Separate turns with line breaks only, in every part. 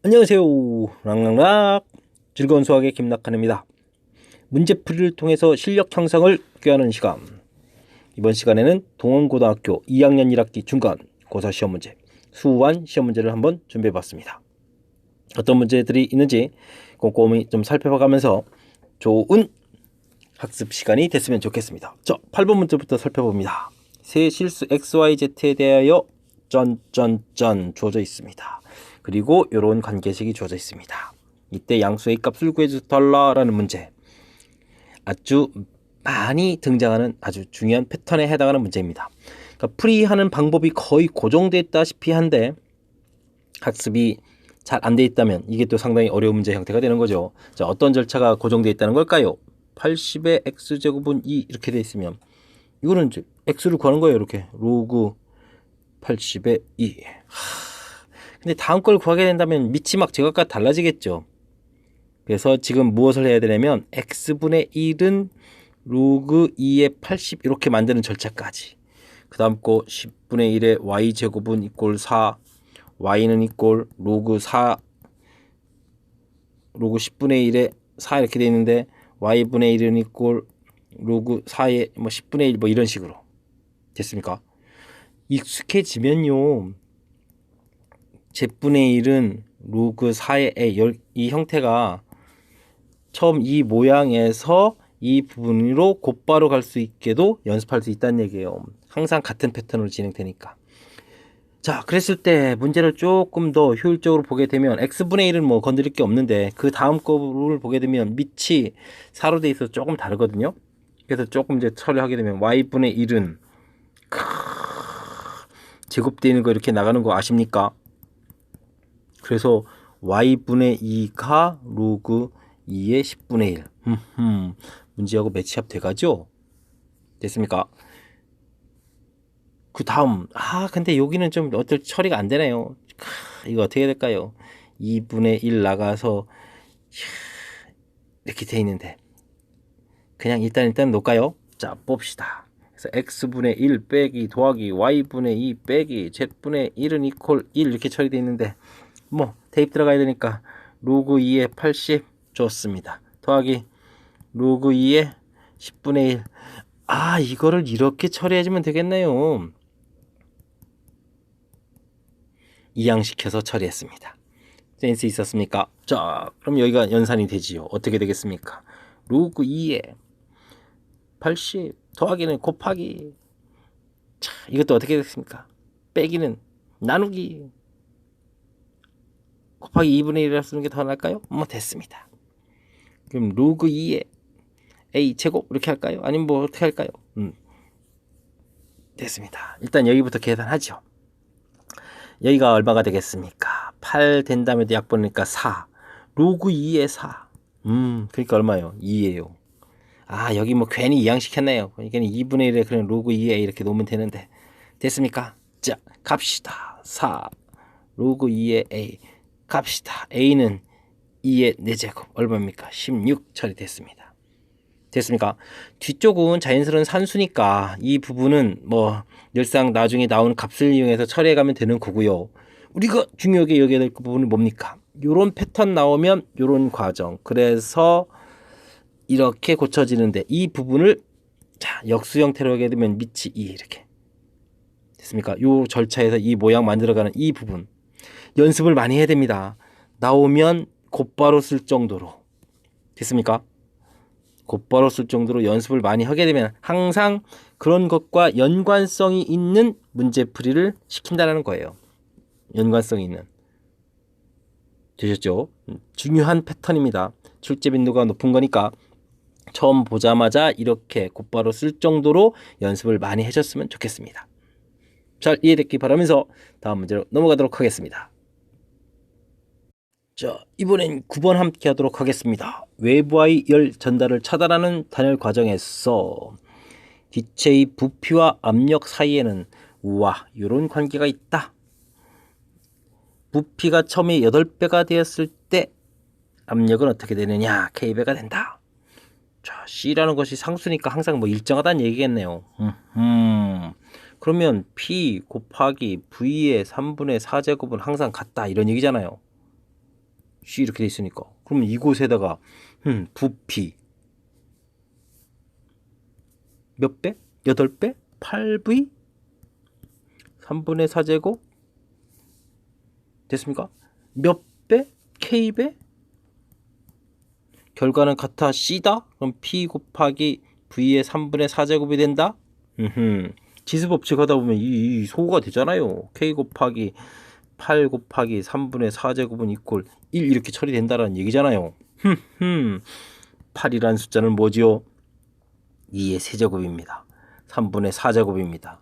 안녕하세요. 랑랑락 즐거운 수학의 김낙한입니다. 문제풀이를 통해서 실력 향상을 꾀하는 시간. 이번 시간에는 동원고등학교 2학년 1학기 중간 고사 시험 문제 수완 시험 문제를 한번 준비해봤습니다. 어떤 문제들이 있는지 꼼꼼히 좀 살펴봐가면서 좋은 학습 시간이 됐으면 좋겠습니다. 자, 8번 문제부터 살펴봅니다. 세 실수 XYZ에 대하여 주어져 있습니다. 그리고 이런 관계식이 주어져 있습니다. 이때 양수의 값을 구해달라라는 문제. 아주 많이 등장하는 아주 중요한 패턴에 해당하는 문제입니다. 그러니까 풀이하는 방법이 거의 고정되어 있다시피 한데 학습이 잘 안 돼 있다면 이게 또 상당히 어려운 문제 형태가 되는 거죠. 자, 어떤 절차가 고정되어 있다는 걸까요? 80의 x제곱은 2 이렇게 되어 있으면 이거는 이제 x를 구하는 거예요. 이렇게 로그 80의 2. 근데 다음 걸 구하게 된다면 밑이 막 제각각 달라지겠죠. 그래서 지금 무엇을 해야 되냐면 x분의 1은 로그 2의 80 이렇게 만드는 절차까지. 그 다음 거 10분의 1의 y제곱은 이꼴 4, y는 이꼴 로그 4, 로그 10분의 1의 4 이렇게 되어 있는데 y분의 1은 이꼴 로그 4의 뭐 10분의 1 뭐 이런 식으로 됐습니까? 익숙해지면요 z분의 1은 로그 4의 a 이 형태가 처음 이 모양에서 이 부분으로 곧바로 갈 수 있게도 연습할 수 있다는 얘기예요. 항상 같은 패턴으로 진행되니까. 자, 그랬을 때 문제를 조금 더 효율적으로 보게 되면 x분의 1은 뭐 건드릴 게 없는데 그 다음 거를 보게 되면 밑이 4로 돼 있어서 조금 다르거든요. 그래서 조금 이제 처리하게 되면 y분의 1은 제곱되어 있는 거 이렇게 나가는 거 아십니까? 그래서 y분의 2가 로그 2의 10분의 1. 문제하고 매치업 돼가죠? 됐습니까? 그 다음 근데 여기는 좀 어떨 처리가 안 되네요. 이거 어떻게 될까요? 2분의 1 나가서 이렇게 돼 있는데 그냥 일단 놓을까요? 자, 봅시다. 그래서 x분의 1 빼기 더하기 y분의 2 빼기 z분의 1은 이퀄 1 이렇게 처리되어 있는데 뭐 대입 들어가야 되니까 로그 2의 80 좋습니다. 더하기 로그 2의 10분의 1. 이거를 이렇게 처리해주면 되겠네요. 이양시켜서 처리했습니다. 센스 있었습니까? 자, 그럼 여기가 연산이 되지요. 어떻게 되겠습니까? 로그 2에 80 더하기는 곱하기. 자, 이것도 어떻게 되겠습니까? 빼기는 나누기. 곱하기 2분의 1이라 쓰는 게 더 나을까요? 뭐 됐습니다. 그럼 로그 2에 a 제곱 이렇게 할까요? 아니면 뭐 어떻게 할까요? 됐습니다. 일단 여기부터 계산하죠. 여기가 얼마가 되겠습니까? 8 된 다음에도 약 보니까 4. 로그 2에 4. 그러니까 얼마예요? 2예요. 여기 뭐 괜히 이양시켰네요. 그러니까 2분의 1에 그냥 로그 2에 이렇게 놓으면 되는데. 됐습니까? 자, 갑시다. 4. 로그 2에 a. 갑시다. a는 2의 4제곱. 얼마입니까? 16 처리됐습니다. 됐습니까? 뒤쪽은 자연스러운 산수니까 이 부분은 뭐 늘상 나중에 나오는 값을 이용해서 처리해가면 되는 거고요. 우리가 중요하게 여겨야 될 부분은 뭡니까? 요런 패턴 나오면 요런 과정. 그래서 이렇게 고쳐지는데 이 부분을 자 역수 형태로 하게 되면 밑이 2 이렇게 됐습니까? 요 절차에서 이 모양 만들어가는 이 부분 연습을 많이 해야 됩니다. 나오면 곧바로 쓸 정도로 됐습니까? 곧바로 쓸 정도로 연습을 많이 하게 되면 항상 그런 것과 연관성이 있는 문제풀이를 시킨다는 거예요. 연관성이 있는. 되셨죠? 중요한 패턴입니다. 출제 빈도가 높은 거니까 처음 보자마자 이렇게 곧바로 쓸 정도로 연습을 많이 해줬으면 좋겠습니다. 잘 이해됐기 바라면서 다음 문제로 넘어가도록 하겠습니다. 자, 이번엔 9번 함께 하도록 하겠습니다. 외부와의 열 전달을 차단하는 단열 과정에서 기체의 부피와 압력 사이에는 이런 관계가 있다. 부피가 처음에 8배가 되었을 때 압력은 어떻게 되느냐? K배가 된다. 자, C라는 것이 상수니까 항상 뭐 일정하다는 얘기겠네요. 그러면 P 곱하기 V의 3분의 4제곱은 항상 같다 이런 얘기잖아요. C 이렇게 돼 있으니까. 그러면 이곳에다가 부피 몇 배? 8배? 8V? 3분의 4제곱? 됐습니까? 몇 배? K배? 결과는 같아 C다? 그럼 P 곱하기 V의 3분의 4제곱이 된다? 지수법칙 하다 보면 이 소가 되잖아요. K 곱하기 8 곱하기 3분의 4제곱은 이꼴 1 이렇게 처리된다라는 얘기잖아요. 8이라는 숫자는 뭐지요? 2의 세제곱입니다. 3분의 4제곱입니다.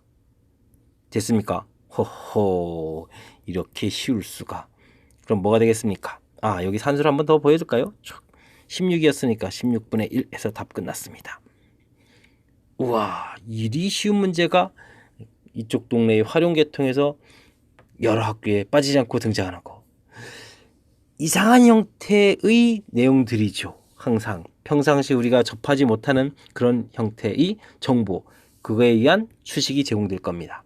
됐습니까? 호호, 이렇게 쉬울 수가. 그럼 뭐가 되겠습니까? 아, 여기 산수를 한번 더 보여줄까요? 16이었으니까 16분의 1 해서 답 끝났습니다. 우와, 이리 쉬운 문제가 이쪽 동네의 활용계통에서 여러 학교에 빠지지 않고 등장하는 거. 이상한 형태의 내용들이죠. 항상 평상시 우리가 접하지 못하는 그런 형태의 정보, 그거에 의한 추식이 제공될 겁니다.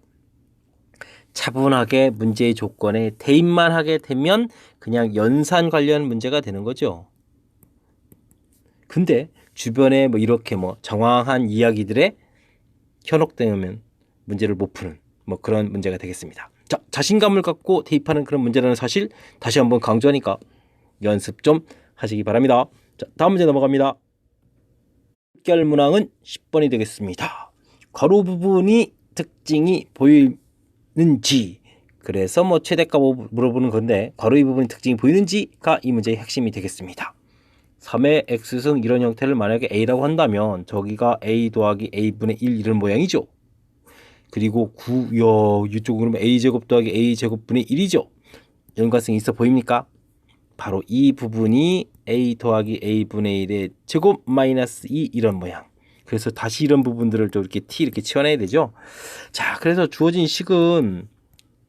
차분하게 문제의 조건에 대입만 하게 되면 그냥 연산 관련 문제가 되는 거죠. 근데 주변에 뭐 이렇게 뭐 정황한 이야기들에 현혹되면 문제를 못 푸는 뭐 그런 문제가 되겠습니다. 자, 자신감을 갖고 대입하는 그런 문제라는 사실 다시 한번 강조하니까 연습 좀 하시기 바랍니다. 자, 다음 문제 넘어갑니다. 결 문항은 10번이 되겠습니다. 괄호 부분이 특징이 보이는지, 그래서 뭐 최대값 물어보는 건데 괄호의 부분이 특징이 보이는지가 이 문제의 핵심이 되겠습니다. 3의 x승 이런 형태를 만약에 a라고 한다면 저기가 a 더하기 a분의 1 이런 모양이죠. 그리고 9, 이쪽으로 그러면 a제곱 더하기 a제곱분의 1이죠. 연관성이 있어 보입니까? 바로 이 부분이 a 더하기 a분의 1의 제곱 마이너스 2 이런 모양. 그래서 다시 이런 부분들을 또 이렇게 t 이렇게 치워내야 되죠. 자, 그래서 주어진 식은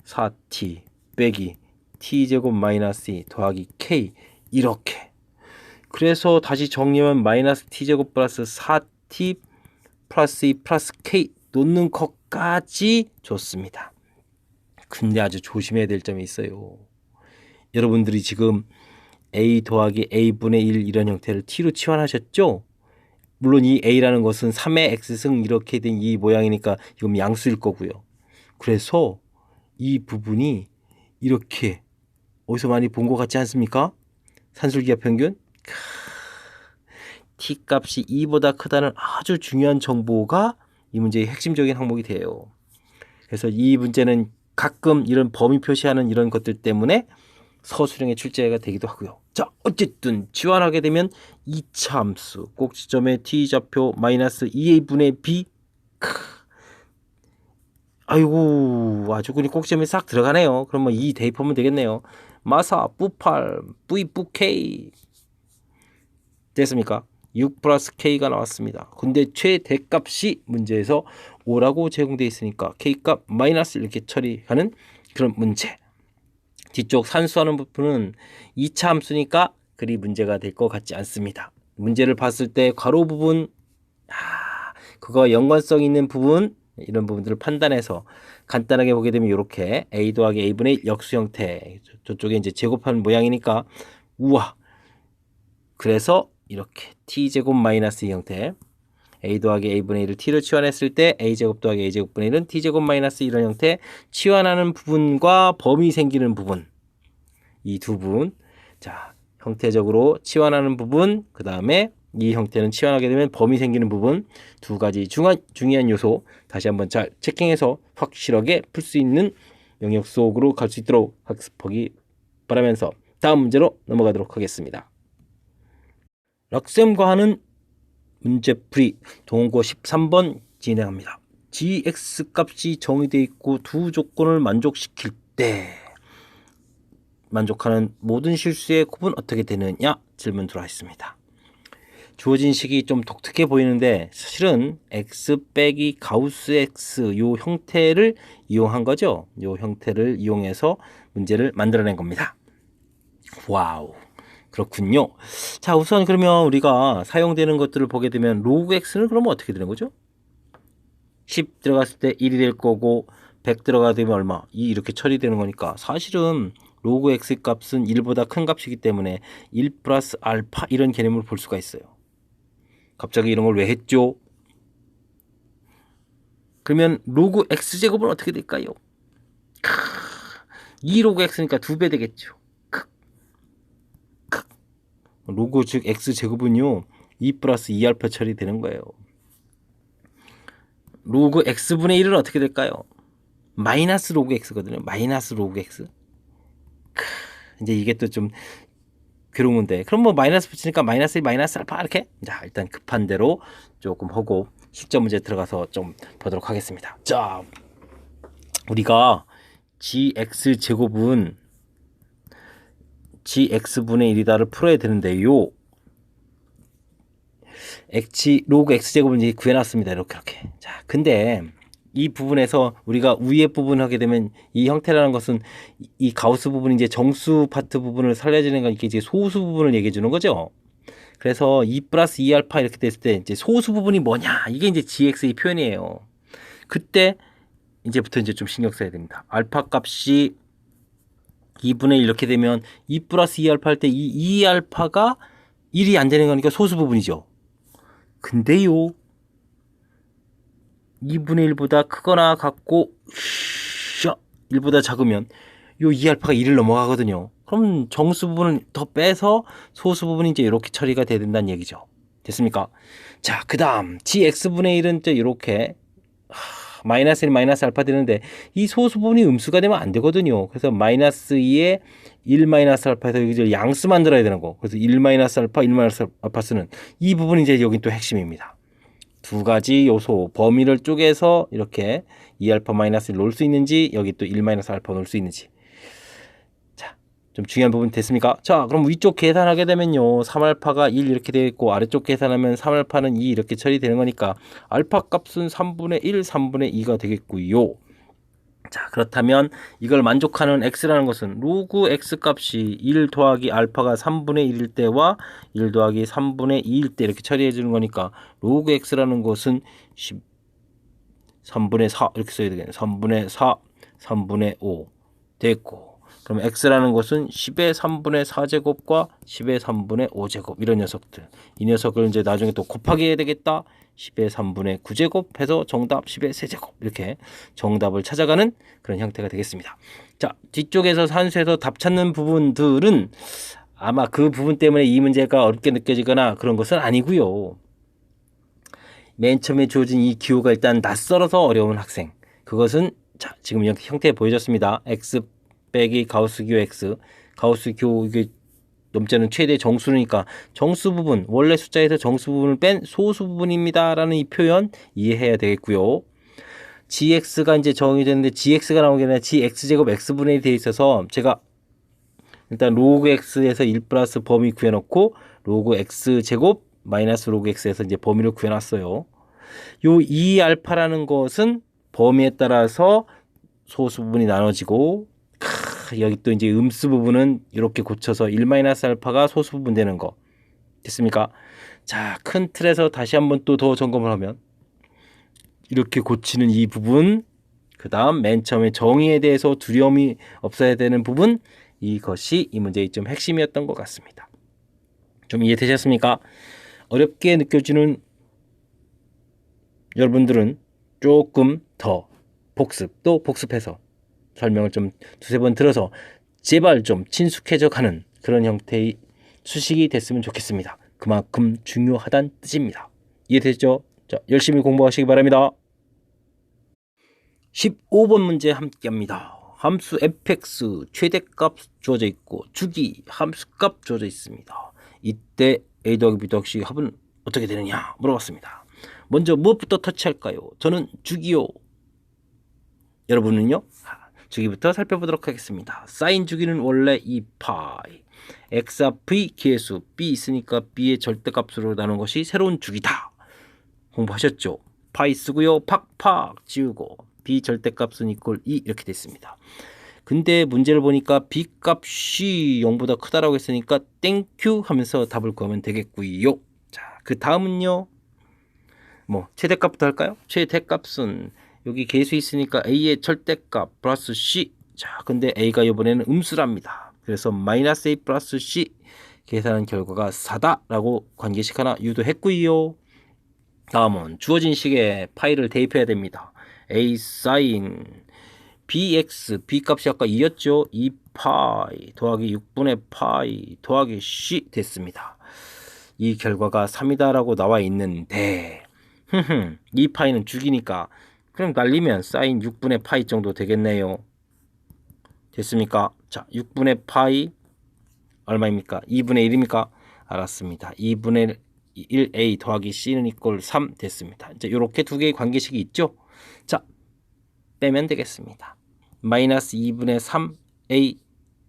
4t 빼기 t제곱 마이너스 2 더하기 k 이렇게. 그래서 다시 정리하면 마이너스 t제곱 플러스 4t 플러스 2 플러스 k 놓는 것까지 좋습니다. 근데 아주 조심해야 될 점이 있어요. 여러분들이 지금 a 더하기 a분의 1 이런 형태를 t로 치환하셨죠? 물론 이 a라는 것은 3의 x승 이렇게 된 이 모양이니까 이건 양수일 거고요. 그래서 이 부분이 이렇게 어디서 많이 본 것 같지 않습니까? 산술기하 평균? t값이 2보다 크다는 아주 중요한 정보가 이 문제의 핵심적인 항목이 돼요. 그래서 이 문제는 가끔 이런 범위 표시하는 이런 것들 때문에 서술형의 출제가 되기도 하고요. 자, 어쨌든 치환하게 되면 2차 함수 꼭지점의 t좌표 마이너스 2a분의 b. 아이고, 아주 그냥 꼭지점이 싹 들어가네요. 그럼 뭐 2 대입하면 되겠네요. 마사 뿌팔 v 뿌k 됐습니까? 6 플러스 k가 나왔습니다. 근데 최대값이 문제에서 5라고 제공되어 있으니까 k값 마이너스 이렇게 처리하는 그런 문제. 뒤쪽 산수하는 부분은 2차 함수니까 그리 문제가 될 것 같지 않습니다. 문제를 봤을 때 괄호 부분, 그거 연관성 있는 부분, 이런 부분들을 판단해서 간단하게 보게 되면 이렇게 a 더하기 a분의 1 역수 형태, 저쪽에 이제 제곱하는 모양이니까 우와. 그래서 이렇게 t제곱 마이너스 2 형태, a 더하기 a분의 1을 t로 치환했을 때 a제곱 더하기 a제곱분의 1은 t제곱 마이너스 이런 형태, 치환하는 부분과 범위 생기는 부분, 이 두 부분. 자, 형태적으로 치환하는 부분, 그 다음에 이 형태는 치환하게 되면 범위 생기는 부분, 두 가지 중요한 요소 다시 한번 잘 체킹해서 확실하게 풀 수 있는 영역 속으로 갈 수 있도록 학습하기 바라면서 다음 문제로 넘어가도록 하겠습니다. 락쌤과 하는 문제풀이 동원고 13번 진행합니다. gx 값이 정의되어 있고 두 조건을 만족시킬 때 만족하는 모든 실수의 곱은 어떻게 되느냐 질문 들어와 있습니다. 주어진 식이 좀 독특해 보이는데 사실은 x 빼기 가우스 x 요 형태를 이용한 거죠. 요 형태를 이용해서 문제를 만들어낸 겁니다. 와우. 그렇군요. 자, 우선 그러면 우리가 사용되는 것들을 보게 되면 로그 x는 그러면 어떻게 되는 거죠? 10 들어갔을 때 1이 될 거고 100 들어가게 되면 얼마? 2 이렇게 처리되는 거니까 사실은 로그 x 값은 1보다 큰 값이기 때문에 1 플러스 알파 이런 개념을 볼 수가 있어요. 갑자기 이런 걸 왜 했죠? 그러면 로그 x제곱은 어떻게 될까요? 2 로그 x니까 2배 되겠죠. 로그 즉 x제곱은요 2 플러스 2알파 처리되는 거예요. 로그 x분의 1은 어떻게 될까요? 마이너스 로그 x거든요. 마이너스 로그 x. 이제 이게 또 좀 괴로운 건데, 그럼 뭐 마이너스 붙이니까 마이너스 1 마이너스 알파 이렇게. 자, 일단 급한 대로 조금 하고 실전 문제 들어가서 좀 보도록 하겠습니다. 자, 우리가 gx제곱은 gx분의 1이다를 풀어야 되는데요. 로그 x제곱은 이제 구해놨습니다. 이렇게. 자, 근데 이 부분에서 우리가 위에 부분 하게 되면 이 형태라는 것은 이 가우스 부분이 이제 정수 파트 부분을 살려주는 거니까 이제 소수 부분을 얘기해 주는 거죠. 그래서 2 플러스 2알파 이렇게 됐을 때 이제 소수 부분이 뭐냐? 이게 이제 gx의 표현이에요. 그때 이제부터 이제 좀 신경 써야 됩니다. 알파 값이 2분의 1 이렇게 되면 2 플러스 2알파 할 때 이 2알파가 1이 안 되는 거니까 소수 부분이죠. 근데요, 2분의 1보다 크거나 같고 1보다 작으면 요 2알파가 1을 넘어가거든요. 그럼 정수 부분을 더 빼서 소수 부분이 이제 이렇게 처리가 돼야 된다는 얘기죠. 됐습니까? 자, 그 다음 gx분의 1은 또 이렇게 마이너스 1 마이너스 알파 되는데 이 소수 부분이 음수가 되면 안 되거든요. 그래서 마이너스 2에 1 마이너스 알파에서 여기 양수 만들어야 되는 거. 그래서 1 마이너스 알파 1 마이너스 알파 쓰는 이 부분이 이제 여긴 또 핵심입니다. 두 가지 요소 범위를 쪼개서 이렇게 2알파 마이너스 1 놓을 수 있는지, 여기 또 1 마이너스 알파 놓을 수 있는지. 자, 좀 중요한 부분 됐습니까? 자, 그럼 위쪽 계산하게 되면요 3알파가 1 이렇게 되어 있고, 아래쪽 계산하면 3알파는 2 이렇게 처리되는 거니까 알파 값은 3분의 1 3분의 2가 되겠고요. 자, 그렇다면 이걸 만족하는 x라는 것은 로그 x 값이 1 더하기 알파가 3분의 1일 때와 1 더하기 3분의 2일 때 이렇게 처리해 주는 거니까 로그 x라는 것은 3분의 4 이렇게 써야 되겠네. 3분의 4, 3분의 5 됐고, 그럼 x라는 것은 10의 3분의 4제곱과 10의 3분의 5제곱 이런 녀석들. 이 녀석을 이제 나중에 또 곱하기 해야 되겠다. 10의 3분의 9제곱 해서 정답 10의 세제곱, 이렇게 정답을 찾아가는 그런 형태가 되겠습니다. 자, 뒤쪽에서 산수에서 답 찾는 부분들은 아마 그 부분 때문에 이 문제가 어렵게 느껴지거나 그런 것은 아니고요. 맨 처음에 주어진 이 기호가 일단 낯설어서 어려운 학생, 그것은 자, 지금 이렇게 형태 보여줬습니다. x 빼기 가우스 기호 x, 가우스 기호 이게 넘자는 최대 정수니까 정수 부분, 원래 숫자에서 정수 부분을 뺀 소수 부분입니다 라는 이 표현 이해해야 되겠고요. gx가 이제 정의됐는데 gx가 나오게 아니라 gx제곱 x분의 1이 되어 있어서 제가 일단 로그 x에서 1 플러스 범위 구해놓고 로그 x제곱 마이너스 로그 x에서 이제 범위를 구해놨어요. 요 2알파라는 것은 범위에 따라서 소수 부분이 나눠지고, 여기 또 이제 음수 부분은 이렇게 고쳐서 1 마이너스 알파가 소수 부분 되는 거 됐습니까? 자, 큰 틀에서 다시 한번 또 더 점검을 하면 이렇게 고치는 이 부분, 그 다음 맨 처음에 정의에 대해서 두려움이 없어야 되는 부분, 이것이 이 문제의 좀 핵심이었던 것 같습니다. 좀 이해되셨습니까? 어렵게 느껴지는 여러분들은 조금 더 또 복습해서 설명을 좀 두세 번 들어서 제발 좀 친숙해져 가는 그런 형태의 수식이 됐으면 좋겠습니다. 그만큼 중요하다는 뜻입니다. 이해되죠? 자, 열심히 공부하시기 바랍니다. 15번 문제 함께 합니다. 함수 fx 최대값 주어져 있고 주기 함수값 주어져 있습니다. 이때 a 더하기 b 더하기 c 합은 어떻게 되느냐 물어봤습니다. 먼저 무엇부터 터치할까요? 저는 주기요. 여러분은요? 주기부터 살펴보도록 하겠습니다. 사인 주기는 원래 2파이 x 앞의 계수 b 있으니까 b의 절대값으로 나눈 것이 새로운 주기다. 공부하셨죠? 파이 쓰고요. 팍팍 지우고 b 절대값은 이꼴 2 이렇게 됐습니다. 근데 문제를 보니까 b 값이 0보다 크다라고 했으니까 땡큐 하면서 답을 구하면 되겠고요. 자, 그 다음은요. 뭐 최대값부터 할까요? 최대값은 여기 계수 있으니까 a의 절대값 플러스 c 자, 근데 a가 이번에는 음수랍니다. 그래서 마이너스 a 플러스 c 계산한 결과가 4다라고 관계식 하나 유도했고요. 다음은 주어진 식에 파이를 대입해야 됩니다. a 사인 bx, b값이 아까 2였죠. 2파이 더하기 6분의 파이 더하기 c 됐습니다. 이 결과가 3이다라고 나와 있는데 이 파이는 죽이니까 그럼 날리면 사인 6분의 파이 정도 되겠네요. 됐습니까? 자, 6분의 파이 얼마입니까? 2분의 1입니까? 알았습니다. 2분의 1a 더하기 c는 이꼴 3 됐습니다. 이제 이렇게 두 개의 관계식이 있죠? 자, 빼면 되겠습니다. 마이너스 2분의 3a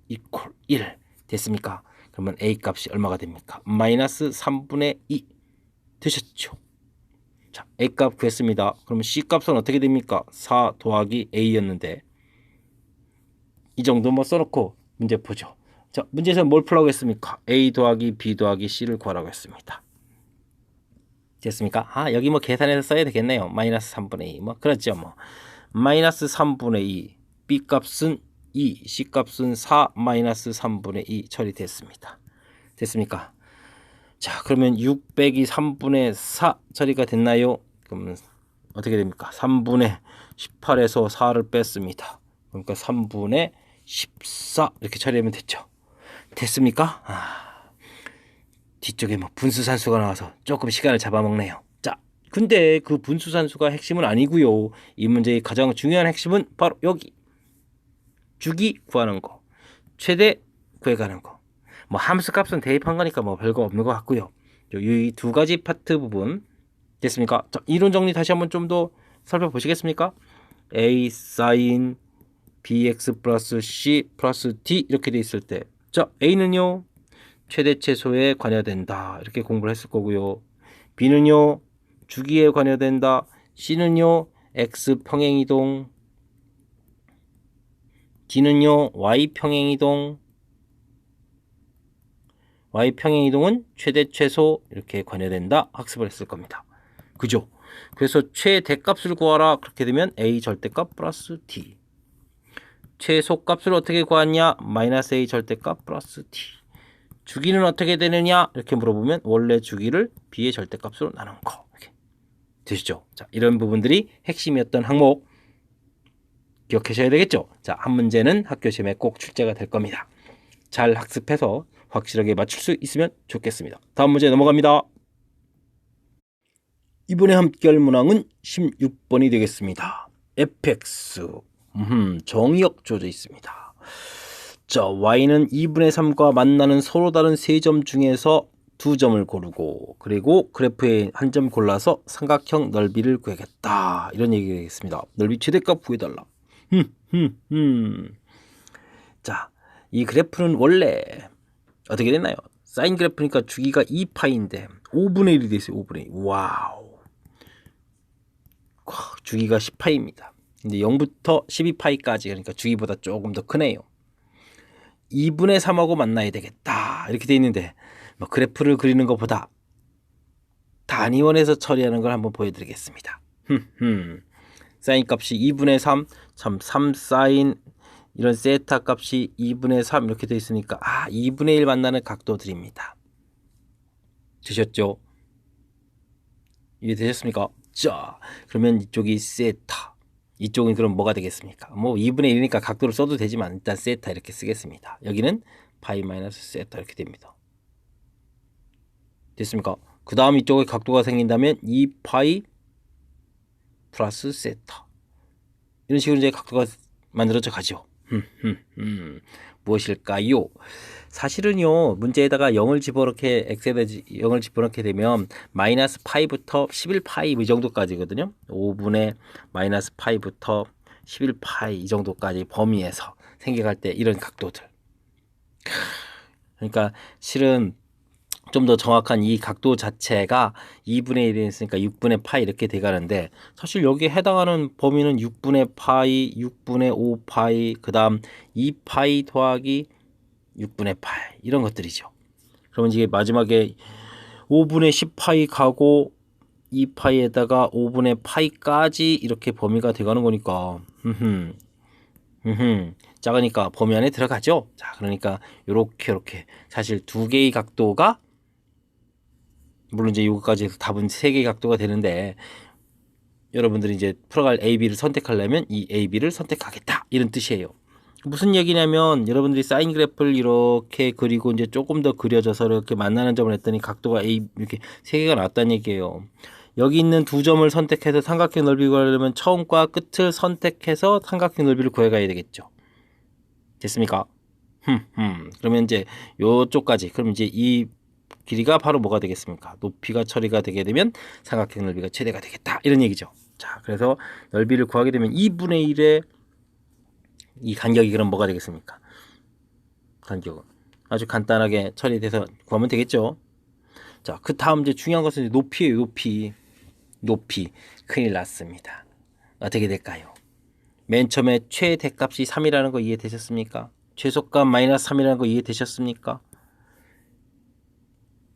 이꼴 1 됐습니까? 그러면 a 값이 얼마가 됩니까? 마이너스 3분의 2 되셨죠? 자, a 값 구했습니다. 그러면 c 값은 어떻게 됩니까? 4 더하기 a였는데 이 정도 뭐 써놓고 문제 보죠. 자, 문제에서 뭘 풀라고 했습니까? a 더하기 b 더하기 c를 구하라고 했습니다. 됐습니까? 아, 여기 뭐 계산해서 써야 되겠네요. 마이너스 3분의 2 뭐 그렇죠 뭐. 마이너스 3분의 2 b 값은 2 c 값은 4 마이너스 3분의 2 처리됐습니다. 됐습니까? 자, 그러면 6 빼기 3분의 4 처리가 됐나요? 그러면 어떻게 됩니까? 3분의 18에서 4를 뺐습니다. 그러니까 3분의 14 이렇게 처리하면 됐죠. 됐습니까? 뒤쪽에 뭐 분수산수가 나와서 조금 시간을 잡아먹네요. 자, 근데 그 분수산수가 핵심은 아니고요. 이 문제의 가장 중요한 핵심은 바로 여기 주기 구하는 거, 최대 구해가는 거. 뭐 함수 값은 대입한 거니까 뭐 별거 없는 것 같고요. 이 두 가지 파트 부분 됐습니까? 자, 이론 정리 다시 한번 좀 더 살펴보시겠습니까? a sin bx 플러스 c 플러스 d 이렇게 돼 있을 때, 자, a는요 최대 최소에 관여된다 이렇게 공부를 했을 거고요. b는요 주기에 관여된다. c는요 x 평행이동, d는요 y 평행이동. y 평행이동은 최대 최소 이렇게 관여된다 학습을 했을 겁니다. 그죠? 그래서 최대값을 구하라 그렇게 되면 a 절대값 플러스 d, 최소값을 어떻게 구하냐? 마이너스 a 절대값 플러스 d. 주기는 어떻게 되느냐? 이렇게 물어보면 원래 주기를 b의 절대값으로 나눈 거. 이렇게 되시죠? 자, 이런 부분들이 핵심이었던 항목 기억하셔야 되겠죠? 자, 한 문제는 학교 시험에 꼭 출제가 될 겁니다. 잘 학습해서 확실하게 맞출 수 있으면 좋겠습니다. 다음 문제 넘어갑니다. 이번에 함께할 문항은 16번이 되겠습니다. fx 정의역 주어져 있습니다. 자, y는 2분의 3과 만나는 서로 다른 세 점 중에서 두 점을 고르고 그리고 그래프에 한 점 골라서 삼각형 넓이를 구하겠다 이런 얘기가 되겠습니다. 넓이 최대값 구해달라. 자, 이 그래프는 원래 어떻게 됐나요? 사인 그래프니까 주기가 2파인데 5분의 1이 됐어요. 5분의 1. 와우. 주기가 10파입니다. 근데 0부터 12파이까지 그러니까 주기보다 조금 더 크네요. 2분의 3하고 만나야 되겠다 이렇게 돼 있는데 뭐 그래프를 그리는 것보다 단위원에서 처리하는 걸 한번 보여드리겠습니다. 사인 값이 2분의 3, 참 3 사인 이런 세타 값이 2분의 3 이렇게 돼 있으니까 2분의 1 만나는 각도들입니다. 되셨죠? 이해되셨습니까? 자, 그러면 이쪽이 세타, 이쪽은 그럼 뭐가 되겠습니까? 뭐 2분의 1이니까 각도를 써도 되지만 일단 세타 이렇게 쓰겠습니다. 여기는 파이 마이너스 세타 이렇게 됩니다. 됐습니까? 그 다음 이쪽에 각도가 생긴다면 2파이 플러스 세타 이런 식으로 이제 각도가 만들어져 가죠. 무엇일까요? 사실은요 문제에다가 0을 집어넣게 x에다 0을 집어넣게 되면 마이너스 파이부터 11파이 이 정도까지거든요. 5분의 마이너스 파이부터 11파이 이 정도까지 범위에서 생겨갈 때 이런 각도들. 그러니까 실은 좀 더 정확한 이 각도 자체가 2분의 1이 있으니까 6분의 파이 이렇게 돼가는데 사실 여기에 해당하는 범위는 6분의 파이, 6분의 5파이, 그 다음 2파이 더하기 6분의 8 이런 것들이죠. 그러면 이게 마지막에 5분의 10파이 가고 2파이에다가 5분의 파이까지 이렇게 범위가 돼가는 거니까 작으니까 범위 안에 들어가죠. 자, 그러니까 요렇게 사실 두 개의 각도가, 물론 이제 요거까지 해서 답은 세 개의 각도가 되는데, 여러분들이 이제 풀어갈 AB를 선택하려면 이 AB를 선택하겠다, 이런 뜻이에요. 무슨 얘기냐면, 여러분들이 사인 그래프를 이렇게 그리고 이제 조금 더 그려져서 이렇게 만나는 점을 했더니 각도가 A 이렇게 세 개가 나왔다는 얘기예요. 여기 있는 두 점을 선택해서 삼각형 넓이를 구하려면 처음과 끝을 선택해서 삼각형 넓이를 구해가야 되겠죠. 됐습니까? 그러면 이제 요쪽까지, 그럼 이제 이 길이가 바로 뭐가 되겠습니까? 높이가 처리가 되게 되면 삼각형 넓이가 최대가 되겠다, 이런 얘기죠. 자, 그래서 넓이를 구하게 되면 2분의 1의 이 간격이 그럼 뭐가 되겠습니까? 간격은 아주 간단하게 처리돼서 구하면 되겠죠. 자, 그 다음 이제 중요한 것은 이제 높이예요. 높이. 큰일 났습니다. 어떻게 될까요? 맨 처음에 최대값이 3이라는 거 이해되셨습니까? 최소값 마이너스 3이라는 거 이해되셨습니까?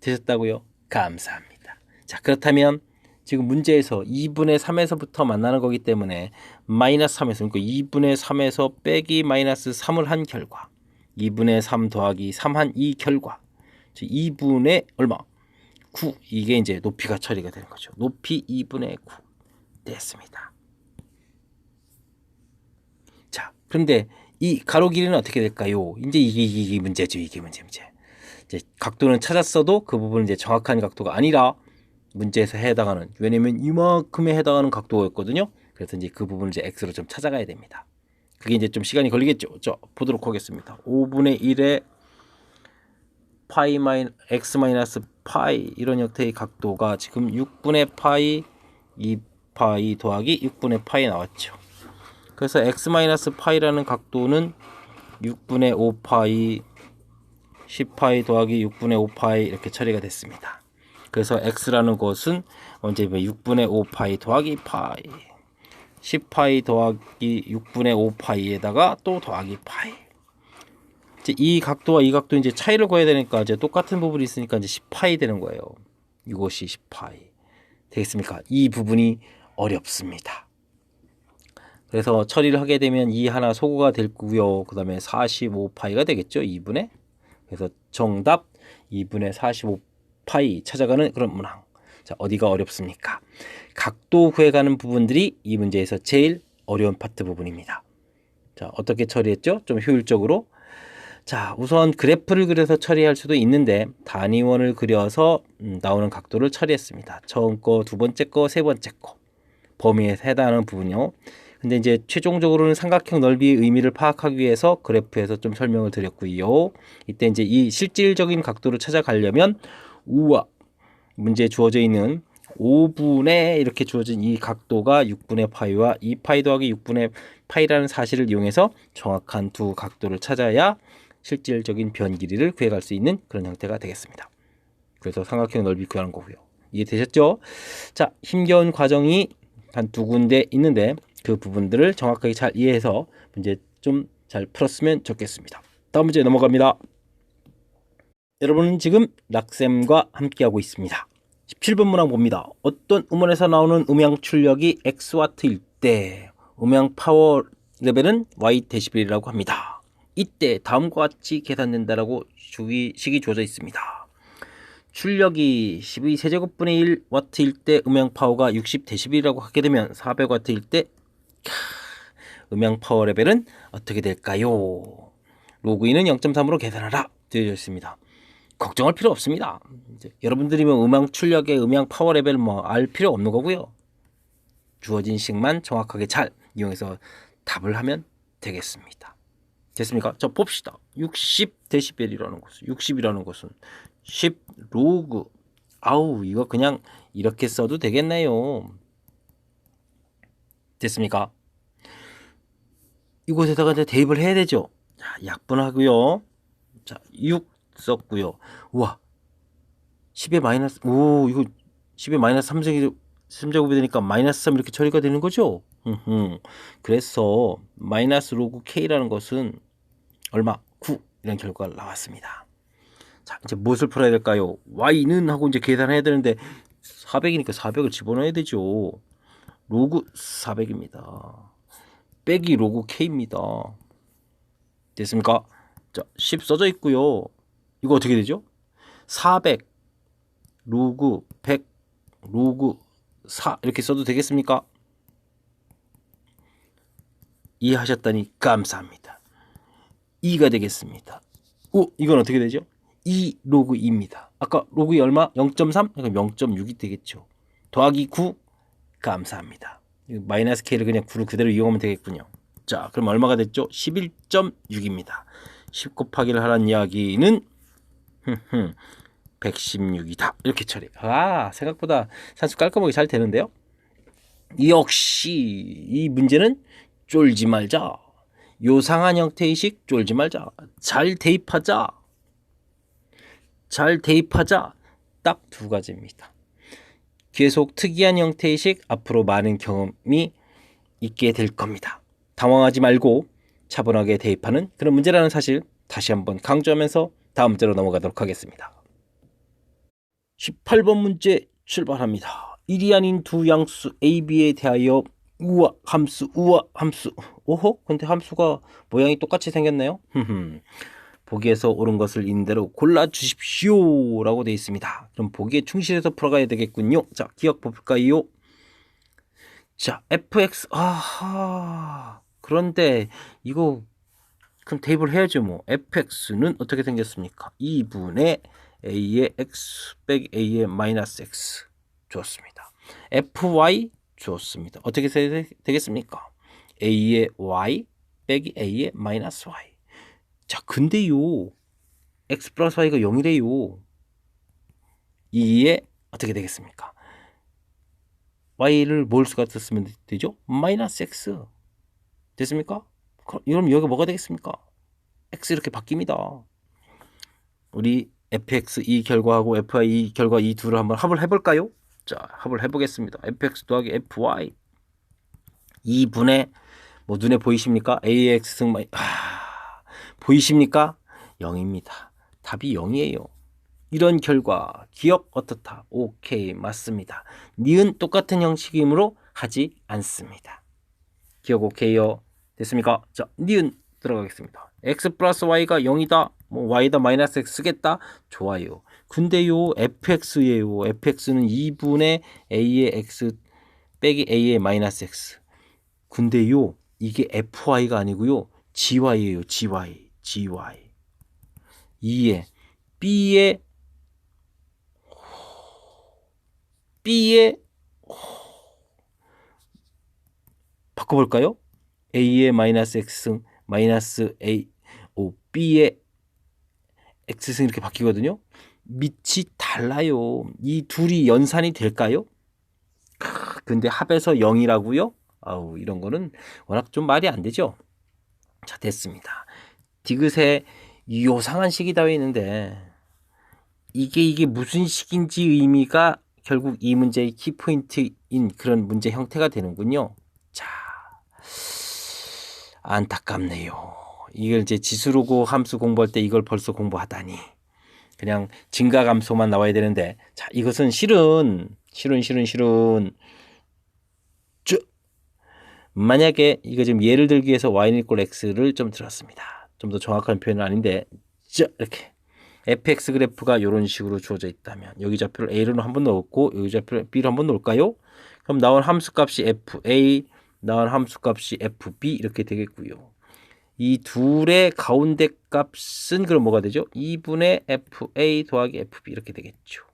되셨다고요? 감사합니다. 자, 그렇다면 지금 문제에서 2분의 3에서부터 만나는 거기 때문에 마이너스 3에서, 그러니까 2분의 3에서 빼기 마이너스 3을 한 결과, 2분의 3 더하기 3 한 이 결과, 2분의 얼마? 9. 이게 이제 높이가 처리가 되는 거죠. 높이 2분의 9 됐습니다. 자, 그런데 이 가로 길이는 어떻게 될까요? 이제 이게 문제죠. 이게 문제. 이제 각도는 찾았어도 그 부분은 이제 정확한 각도가 아니라 문제에서 해당하는, 왜냐면 이만큼에 해당하는 각도였거든요. 그래서 이제 그 부분을 이제 x로 좀 찾아가야 됩니다. 그게 이제 좀 시간이 걸리겠죠. 자, 보도록 하겠습니다. 5분의 1에 파이 x 마이너스 파이, 이런 형태의 각도가 지금 6분의 파이 2파이 더하기 6분의 파이 나왔죠. 그래서 x 마이너스 파이라는 각도는 6분의 5파이 10파이 더하기 6분의 5파이 이렇게 처리가 됐습니다. 그래서 x라는 것은 언제 6분의 5파이 더하기 파이 10파이 더하기 6분의 5파이에다가 또 더하기 파이, 이제 이 각도와 이 각도 이제 차이를 구해야 되니까 이제 똑같은 부분이 있으니까 이제 10파이 되는 거예요. 이것이 10파이 되겠습니까? 이 부분이 어렵습니다. 그래서 처리를 하게 되면 이 하나 소거가 될 거고요. 그 다음에 45파이가 되겠죠. 2분의. 그래서 정답 2분의 45파이 찾아가는 그런 문항. 자, 어디가 어렵습니까? 각도 구해가는 부분들이 이 문제에서 제일 어려운 파트 부분입니다. 자, 어떻게 처리했죠? 좀 효율적으로. 자, 우선 그래프를 그려서 처리할 수도 있는데 단위원을 그려서 나오는 각도를 처리했습니다. 처음 거, 두 번째 거, 세 번째 거. 범위에 해당하는 부분이요. 근데 이제 최종적으로는 삼각형 넓이의 의미를 파악하기 위해서 그래프에서 좀 설명을 드렸고요. 이때 이제 이 실질적인 각도를 찾아가려면 우와, 문제에 주어져 있는 5분의 이렇게 주어진 이 각도가 6분의 파이와 2파이 더하기 6분의 파이라는 사실을 이용해서 정확한 두 각도를 찾아야 실질적인 변 길이를 구해갈 수 있는 그런 형태가 되겠습니다. 그래서 삼각형 넓이 구하는 거고요. 이해되셨죠? 자, 힘겨운 과정이 한 두 군데 있는데 그 부분들을 정확하게 잘 이해해서 문제 좀 잘 풀었으면 좋겠습니다. 다음 문제 넘어갑니다. 여러분은 지금 락쌤과 함께하고 있습니다. 17번 문항 봅니다. 어떤 음원에서 나오는 음향 출력이 X와트일 때 음향 파워 레벨은 Y 데시벨이라고 합니다. 이때 다음과 같이 계산된다라고 식이 주어져 있습니다. 출력이 12 세제곱분의 1 와트일 때 음향 파워가 60 데시벨이라고 하게 되면 400 와트일 때 음향 파워 레벨은 어떻게 될까요? 로그 2는 0.3으로 계산하라 되어 있습니다. 걱정할 필요 없습니다. 이제 여러분들이 음향 출력의 음향 파워 레벨 알 필요 없는 거고요. 주어진 식만 정확하게 잘 이용해서 답을 하면 되겠습니다. 됐습니까? 자, 봅시다. 60 데시벨이라는 것은 60이라는 것은 10 로그, 아우, 이거 그냥 이렇게 써도 되겠네요. 됐습니까? 이곳에다가 이제 대입을 해야 되죠. 자, 약분하고요. 자, 6 썼고요. 우와, 10에 마이너스, 오, 이거 10에 마이너스 3제곱이 되니까 마이너스 3 이렇게 처리가 되는 거죠. 그래서 마이너스 로그 K라는 것은 얼마? 9 이런 결과가 나왔습니다. 자, 이제 무엇을 풀어야 될까요? Y는 하고 이제 계산해야 되는데 400이니까 400을 집어넣어야 되죠. 로그 400입니다. 빼기 로그 K입니다. 됐습니까? 자, 10 써져 있고요. 이거 어떻게 되죠? 400 로그 100 로그 4 이렇게 써도 되겠습니까? 이해하셨다니 감사합니다. 2가 되겠습니다. 오, 이건 어떻게 되죠? 2 로그 2입니다. 아까 로그 2 얼마? 0.3? 그럼 0.6이 되겠죠. 더하기 9 감사합니다. 마이너스 k를 그냥 9를 그대로 이용하면 되겠군요. 자, 그럼 얼마가 됐죠? 11.6입니다. 10 곱하기를 하라는 이야기는 116이다. 이렇게 처리. 아, 생각보다 산수 깔끔하게 잘 되는데요. 역시 이 문제는 쫄지 말자. 요상한 형태의 식 쫄지 말자. 잘 대입하자. 잘 대입하자. 딱 두 가지입니다. 계속 특이한 형태의 식 앞으로 많은 경험이 있게 될 겁니다. 당황하지 말고 차분하게 대입하는 그런 문제라는 사실 다시 한번 강조하면서 다음 문제로 넘어가도록 하겠습니다. 18번 문제 출발합니다. 1이 아닌 두 양수 A, B에 대하여 우와 함수 오호? 근데 함수가 모양이 똑같이 생겼네요. 보기에서 옳은 것을 있는 대로 골라주십시오 라고 되어 있습니다. 그럼 보기에 충실해서 풀어가야 되겠군요. 자, 기억 볼까요? 자, fx 아하 그런데 이거 그럼 대입을 해야죠. 뭐 fx는 어떻게 생겼습니까? 2분의 a의 x 빼기 a의 마이너스 x 좋습니다. fy 좋습니다. 어떻게 되겠습니까? a의 y 빼기 a의 마이너스 y. 자, 근데요 x 플러스 y가 0이래요. 이에 어떻게 되겠습니까? y를 뭘 수가 썼으면 되죠? 마이너스 x 됐습니까? 그럼 여기가 뭐가 되겠습니까? x 이렇게 바뀝니다. 우리 fx 이 결과하고 fy 이 결과 이 둘을 한번 합을 해볼까요? 자, 합을 해보겠습니다. fx 더하기 fy 2분의 뭐 눈에 보이십니까? ax 승 보이십니까? 0입니다. 답이 0이에요. 이런 결과 기억 어떻다? 오케이, 맞습니다. 니은 똑같은 형식이므로 하지 않습니다. 기억 오케이요. 됐습니까? 자, 니은 들어가겠습니다. x 플러스 y가 0이다. 뭐 y다 마이너스 x 쓰겠다. 좋아요. 근데요 fx예요. fx는 2분의 a의 x 빼기 a의 마이너스 x. 근데요 이게 fy가 아니고요 gy예요. gy. 2에 b의 바꿔볼까요? a의 마이너스 x승 마이너스 a b의 x승 이렇게 바뀌거든요. 밑이 달라요. 이 둘이 연산이 될까요? 근데 합해서 0이라고요? 아우, 이런 거는 워낙 좀 말이 안 되죠. 자, 됐습니다. 디귿에 요상한 식이 되어 있는데 이게 무슨 식인지 의미가 결국 이 문제의 키포인트인 그런 문제 형태가 되는군요. 자, 안타깝네요. 이걸 이제 지수로고 함수 공부할 때 이걸 벌써 공부하다니. 그냥 증가감소만 나와야 되는데, 자, 이것은 실은 만약에 이거 지금 예를 들기 위해서 y는 이꼴 x를 좀 들었습니다. 좀 더 정확한 표현은 아닌데, 이렇게 fx 그래프가 이런 식으로 주어져 있다면 여기 좌표를 a로 한번 넣었고 여기 좌표를 b로 한번 놓을까요? 그럼 나온 함수값이 fa, 나온 함수값이 fb 이렇게 되겠고요. 이 둘의 가운데 값은 그럼 뭐가 되죠? 2분의 fa 더하기 fb 이렇게 되겠죠.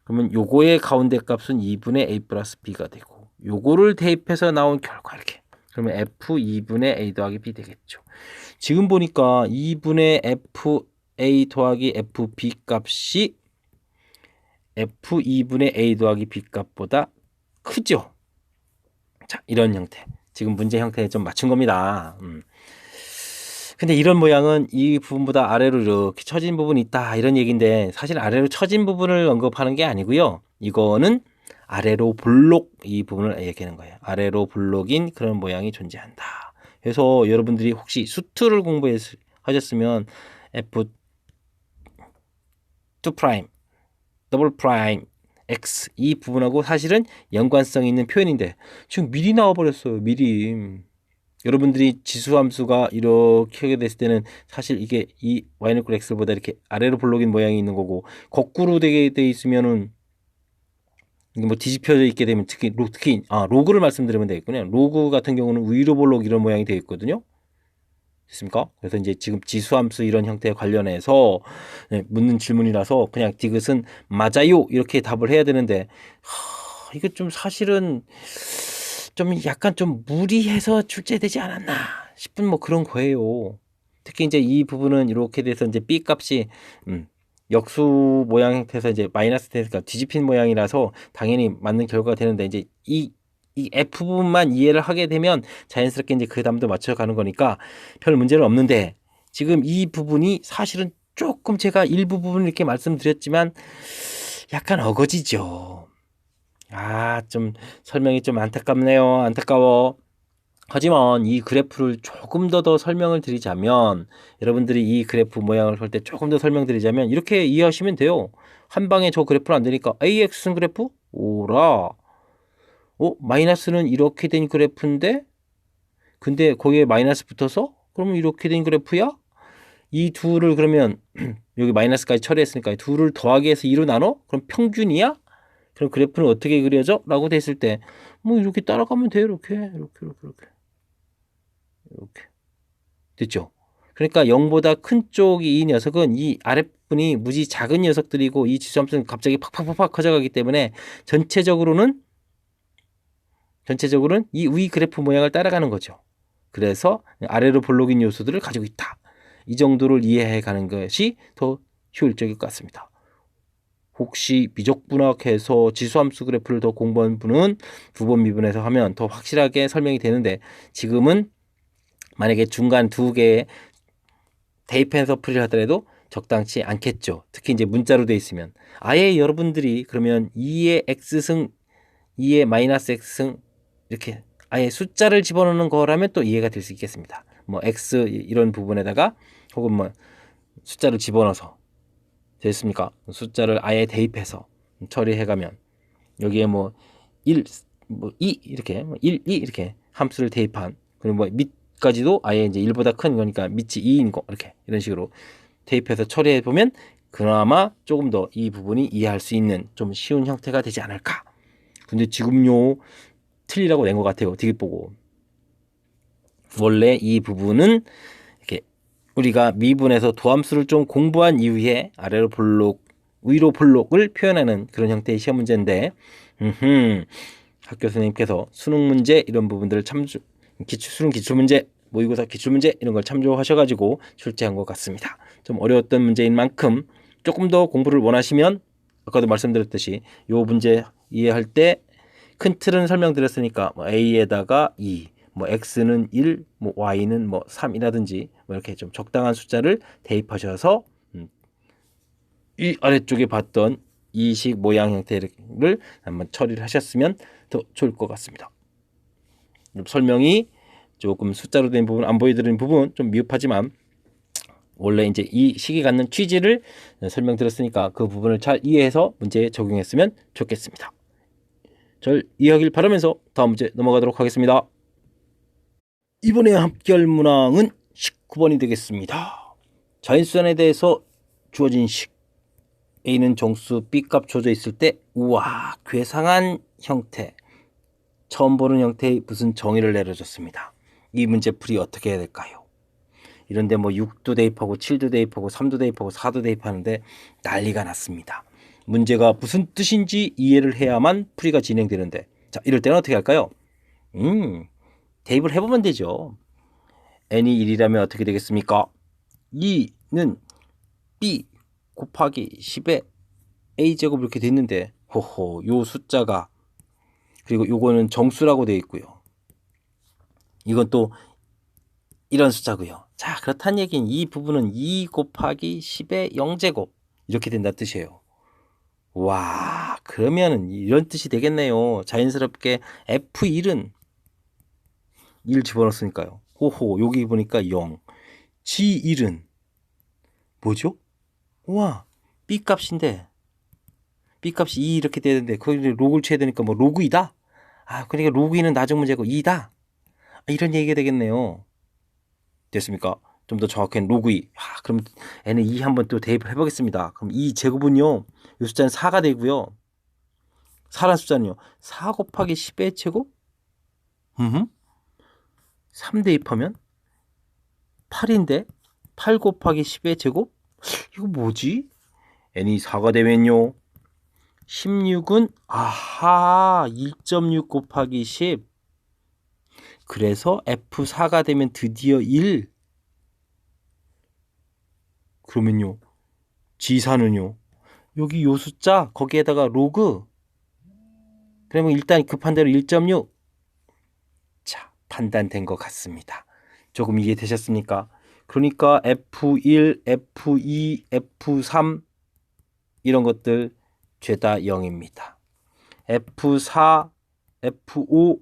그러면 요거의 가운데 값은 2분의 a 플러스 b가 되고 요거를 대입해서 나온 결과 이렇게. 그러면 f 2분의 a 더하기 b 되겠죠. 지금 보니까 2분의 fa 더하기 fb 값이 f 2분의 a 더하기 b 값보다 크죠. 자, 이런 형태. 지금 문제 형태에 좀 맞춘 겁니다. 근데 이런 모양은 이 부분보다 아래로 이렇게 처진 부분이 있다 이런 얘기인데 사실 아래로 처진 부분을 언급하는 게 아니고요. 이거는 아래로 볼록 이 부분을 얘기하는 거예요. 아래로 볼록인 그런 모양이 존재한다. 그래서 여러분들이 혹시 수투를 공부하셨으면 F2 프라임, 더블 프라임, X 이 부분하고 사실은 연관성 있는 표현인데 지금 미리 나와버렸어요. 미리. 여러분들이 지수함수가 이렇게 하게 됐을 때는 사실 이게 이 y는 x보다 이렇게 아래로 볼록인 모양이 있는 거고, 거꾸로 되게 돼 있으면은 이게 뭐 뒤집혀져 있게 되면 특히 로그를 말씀드리면 되겠군요. 로그 같은 경우는 위로 볼록 이런 모양이 되어 있거든요. 됐습니까? 그래서 이제 지금 지수함수 이런 형태에 관련해서 묻는 질문이라서 그냥 디귿은 맞아요 이렇게 답을 해야 되는데, 이게 좀 사실은 좀 약간 좀 무리해서 출제되지 않았나 싶은 뭐 그런 거예요. 특히 이제 이 부분은 이렇게 돼서 이제 B 값이 역수 모양 형태에서 이제 마이너스 되니까 뒤집힌 모양이라서 당연히 맞는 결과가 되는데, 이제 이 F 부분만 이해를 하게 되면 자연스럽게 이제 그 답도 맞춰가는 거니까 별 문제는 없는데, 지금 이 부분이 사실은 조금 제가 일부 부분 이렇게 말씀드렸지만 약간 어거지죠. 좀 설명이 좀 안타깝네요. 안타까워. 하지만 이 그래프를 조금 더 설명을 드리자면, 여러분들이 이 그래프 모양을 볼 때 조금 더 설명드리자면 이렇게 이해하시면 돼요. 한 방에 저 그래프는 안 되니까 AX는 그래프? 오라. 마이너스는 이렇게 된 그래프인데 근데 거기에 마이너스 붙어서 그러면 이렇게 된 그래프야? 이 둘을 그러면 여기 마이너스까지 처리했으니까 둘을 더하기 해서 2로 나눠? 그럼 평균이야? 그럼 그래프는 어떻게 그려져? 라고 됐을 때 뭐 이렇게 따라가면 돼요. 이렇게 됐죠? 그러니까 0보다 큰 쪽이 이 녀석은 이 아랫부분이 무지 작은 녀석들이고, 이 지수함수는 갑자기 팍팍팍팍 커져가기 때문에 전체적으로는 이 위 그래프 모양을 따라가는 거죠. 그래서 아래로 볼록인 요소들을 가지고 있다. 이 정도를 이해해 가는 것이 더 효율적일 것 같습니다. 혹시 미적분학해서 지수함수 그래프를 더 공부한 분은 두 번 미분해서 하면 더 확실하게 설명이 되는데, 지금은 만약에 중간 두 개의 대입해서 풀이를 하더라도 적당치 않겠죠. 특히 이제 문자로 돼 있으면 아예 여러분들이 그러면 2의 x승, 2의 마이너스 x승 이렇게 아예 숫자를 집어넣는 거라면 또 이해가 될 수 있겠습니다. 뭐 x 이런 부분에다가 혹은 뭐 숫자를 집어넣어서 됐습니까? 숫자를 아예 대입해서 처리해가면 여기에 뭐 1, 뭐 2 이렇게 1, 2 이렇게 함수를 대입한, 그리고 뭐 밑까지도 아예 이제 1보다 큰 거니까 밑이 2인 거 이렇게 이런 식으로 대입해서 처리해 보면 그나마 조금 더 이 부분이 이해할 수 있는 좀 쉬운 형태가 되지 않을까. 근데 지금요 틀리라고 낸 것 같아요. 디귿 보고. 원래 이 부분은 이렇게 우리가 미분에서 도함수를 좀 공부한 이후에 아래로 볼록, 위로 볼록을 표현하는 그런 형태의 시험 문제인데, 학교 선생님께서 수능 문제 이런 부분들을 수능 기출문제, 모의고사 기출문제 이런 걸 참조하셔가지고 출제한 것 같습니다. 좀 어려웠던 문제인 만큼 조금 더 공부를 원하시면 아까도 말씀드렸듯이 요 문제 이해할 때 큰 틀은 설명드렸으니까 뭐 A에다가 2, 뭐 X는 1, 뭐 Y는 뭐 3이라든지 뭐 이렇게 좀 적당한 숫자를 대입하셔서 이 아래쪽에 봤던 이식 모양 형태를 한번 처리를 하셨으면 더 좋을 것 같습니다. 설명이 조금 숫자로 된 부분, 안 보여드리는 부분 좀 미흡하지만 원래 이제 이 식이 갖는 취지를 설명드렸으니까 그 부분을 잘 이해해서 문제에 적용했으면 좋겠습니다. 잘 이해하길 바라면서 다음 문제 넘어가도록 하겠습니다. 이번에 합계할 문항은 19번이 되겠습니다. 자연수단에 대해서 주어진 식 A는 정수 B값 주어져 있을 때 우와 괴상한 형태, 처음 보는 형태의 무슨 정의를 내려줬습니다. 이 문제 풀이 어떻게 해야 될까요? 이런데 뭐 6도 대입하고 7도 대입하고 3도 대입하고 4도 대입하는데 난리가 났습니다. 문제가 무슨 뜻인지 이해를 해야만 풀이가 진행되는데, 자 이럴 때는 어떻게 할까요? 대입을 해보면 되죠. n이 1이라면 어떻게 되겠습니까? 2는 b 곱하기 10의 a제곱 이렇게 됐는데, 호호 요 숫자가, 그리고 요거는 정수라고 되어 있고요. 이건 또 이런 숫자고요. 자 그렇다는 얘기는 이 부분은 2 곱하기 10의 0제곱 이렇게 된다는 뜻이에요. 와 그러면 이런 뜻이 되겠네요. 자연스럽게 F1은 1 집어넣었으니까요. 호호 여기 보니까 0. G1은 뭐죠? 우와 B값인데 B값이 2 이렇게 되는데 거기 로그를 쳐야 되니까 뭐 로그 2다? 그러니까 로그 2는 나중 문제고 2다? 이런 얘기가 되겠네요. 됐습니까? 좀 더 정확한 로그 2. 그럼 n은 2 한번 또 대입을 해보겠습니다. 그럼 이 제곱은요, 이 숫자는 4가 되고요. 4라는 숫자는요, 4 곱하기 10의 제곱? 3 대입하면 8인데 8 곱하기 10의 제곱? 이거 뭐지? n이 4가 되면요, 16은 1.6 곱하기 10. 그래서 F4가 되면 드디어 1. 그러면요, G4는요, 여기 요 숫자 거기에다가 로그. 그러면 일단 급한 대로 1.6. 자, 판단된 것 같습니다. 조금 이해되셨습니까? 그러니까 F1, F2, F3 이런 것들 죄다 0입니다. F4, F5,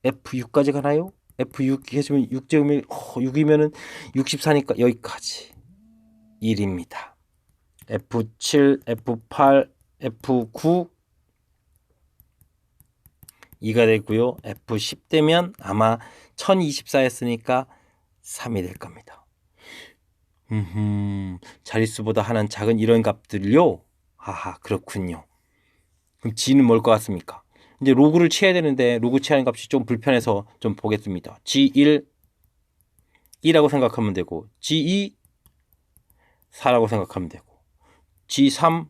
F6까지 가나요? F6 해주면 6제곱이면 6이면은 64니까 여기까지 1입니다. F7, F8, F9 2가 되고요. F10 되면 아마 1024였으니까 3이 될 겁니다. 자릿수보다 하나는 작은 이런 값들요. 그렇군요. 그럼 G는 뭘 것 같습니까? 이제 로그를 취해야 되는데 로그 취하는 값이 좀 불편해서 좀 보겠습니다. G1 2라고 생각하면 되고, G2 4라고 생각하면 되고, G3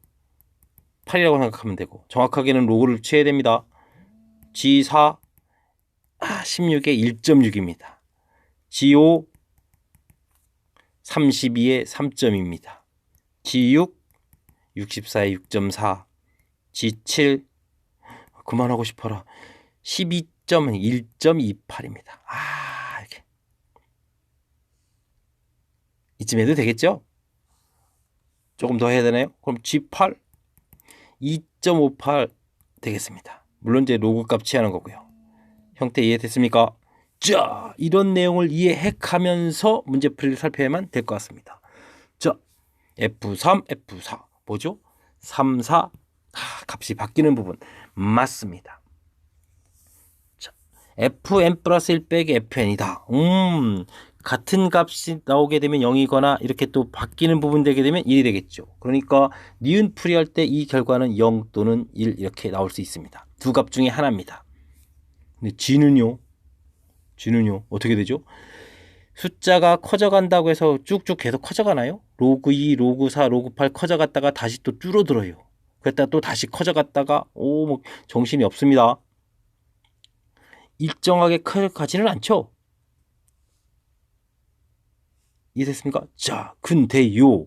8이라고 생각하면 되고, 정확하게는 로그를 취해야 됩니다. G4 16에 1.6입니다. G5 32에 3점입니다. G6 64에 6.4. G7 그만하고 싶어라. 12점 1.28입니다. 이렇게. 이쯤 해도 되겠죠? 조금 더 해야 되나요? 그럼 G8 2.58 되겠습니다. 물론 이제 로그 값 취하는 거고요. 형태 이해됐습니까? 자, 이런 내용을 이해해가면서 문제풀이를 살펴야만 될 것 같습니다. 자, F3, F4 뭐죠? 3, 4 값이 바뀌는 부분 맞습니다. 자, Fn 플러스 1 빼기 Fn이다. 같은 값이 나오게 되면 0이거나 이렇게 또 바뀌는 부분 되게 되면 1이 되겠죠. 그러니까 니은 풀이할 때 이 결과는 0 또는 1 이렇게 나올 수 있습니다. 두 값 중에 하나입니다. 근데 G는요 어떻게 되죠? 숫자가 커져간다고 해서 쭉쭉 계속 커져가나요? 로그 2, 로그 4, 로그 8 커져갔다가 다시 또 줄어들어요. 그랬다가 또 다시 커져갔다가 뭐 정신이 없습니다. 일정하게 커져가지는 않죠? 이해됐습니까? 자, 근데요.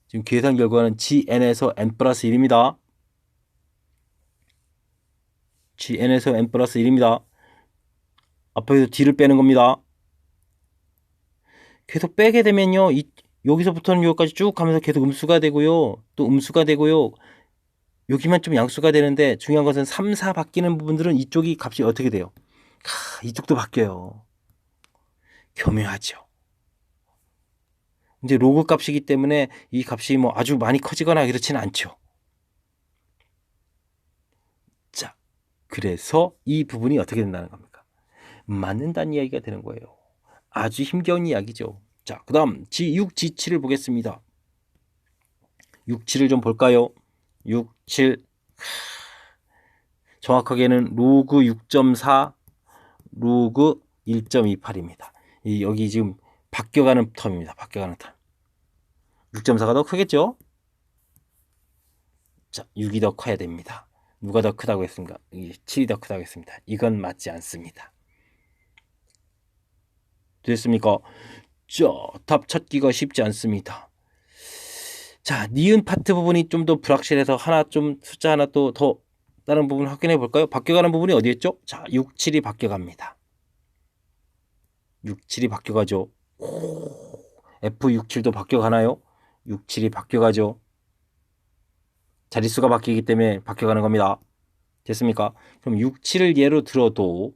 지금 계산 결과는 GN에서 N 플러스 1입니다. GN에서 N 플러스 1입니다. 앞에서 D를 빼는 겁니다. 계속 빼게 되면요, 여기서부터는 여기까지 쭉 가면서 계속 음수가 되고요. 또 음수가 되고요. 여기만 좀 양수가 되는데 중요한 것은 3, 4 바뀌는 부분들은 이쪽이 값이 어떻게 돼요? 이쪽도 바뀌어요. 교묘하죠. 이제 로그 값이기 때문에 이 값이 뭐 아주 많이 커지거나 그렇지는 않죠. 자, 그래서 이 부분이 어떻게 된다는 겁니까? 맞는다는 이야기가 되는 거예요. 아주 힘겨운 이야기죠. 자, 그 다음 G6, G7을 보겠습니다. 6, 7을 좀 볼까요? 6, 7 정확하게는 로그 6.4, 로그 1.28입니다. 여기 지금 바뀌어가는 텀입니다. 바뀌어가는 텀. 6.4가 더 크겠죠? 자, 6이 더 커야 됩니다. 누가 더 크다고 했습니까? 7이 더 크다고 했습니다. 이건 맞지 않습니다. 됐습니까? 자, 답 찾기가 쉽지 않습니다. 자, 니은 파트 부분이 좀 더 불확실해서 하나 좀 숫자 하나 또 더 다른 부분 확인해 볼까요? 바뀌어가는 부분이 어디였죠? 자, 6, 7이 바뀌어갑니다. 6, 7이 바뀌어가죠. F6, 7도 바뀌어가나요? 6, 7이 바뀌어가죠. 자릿수가 바뀌기 때문에 바뀌어가는 겁니다. 됐습니까? 그럼 6, 7을 예로 들어도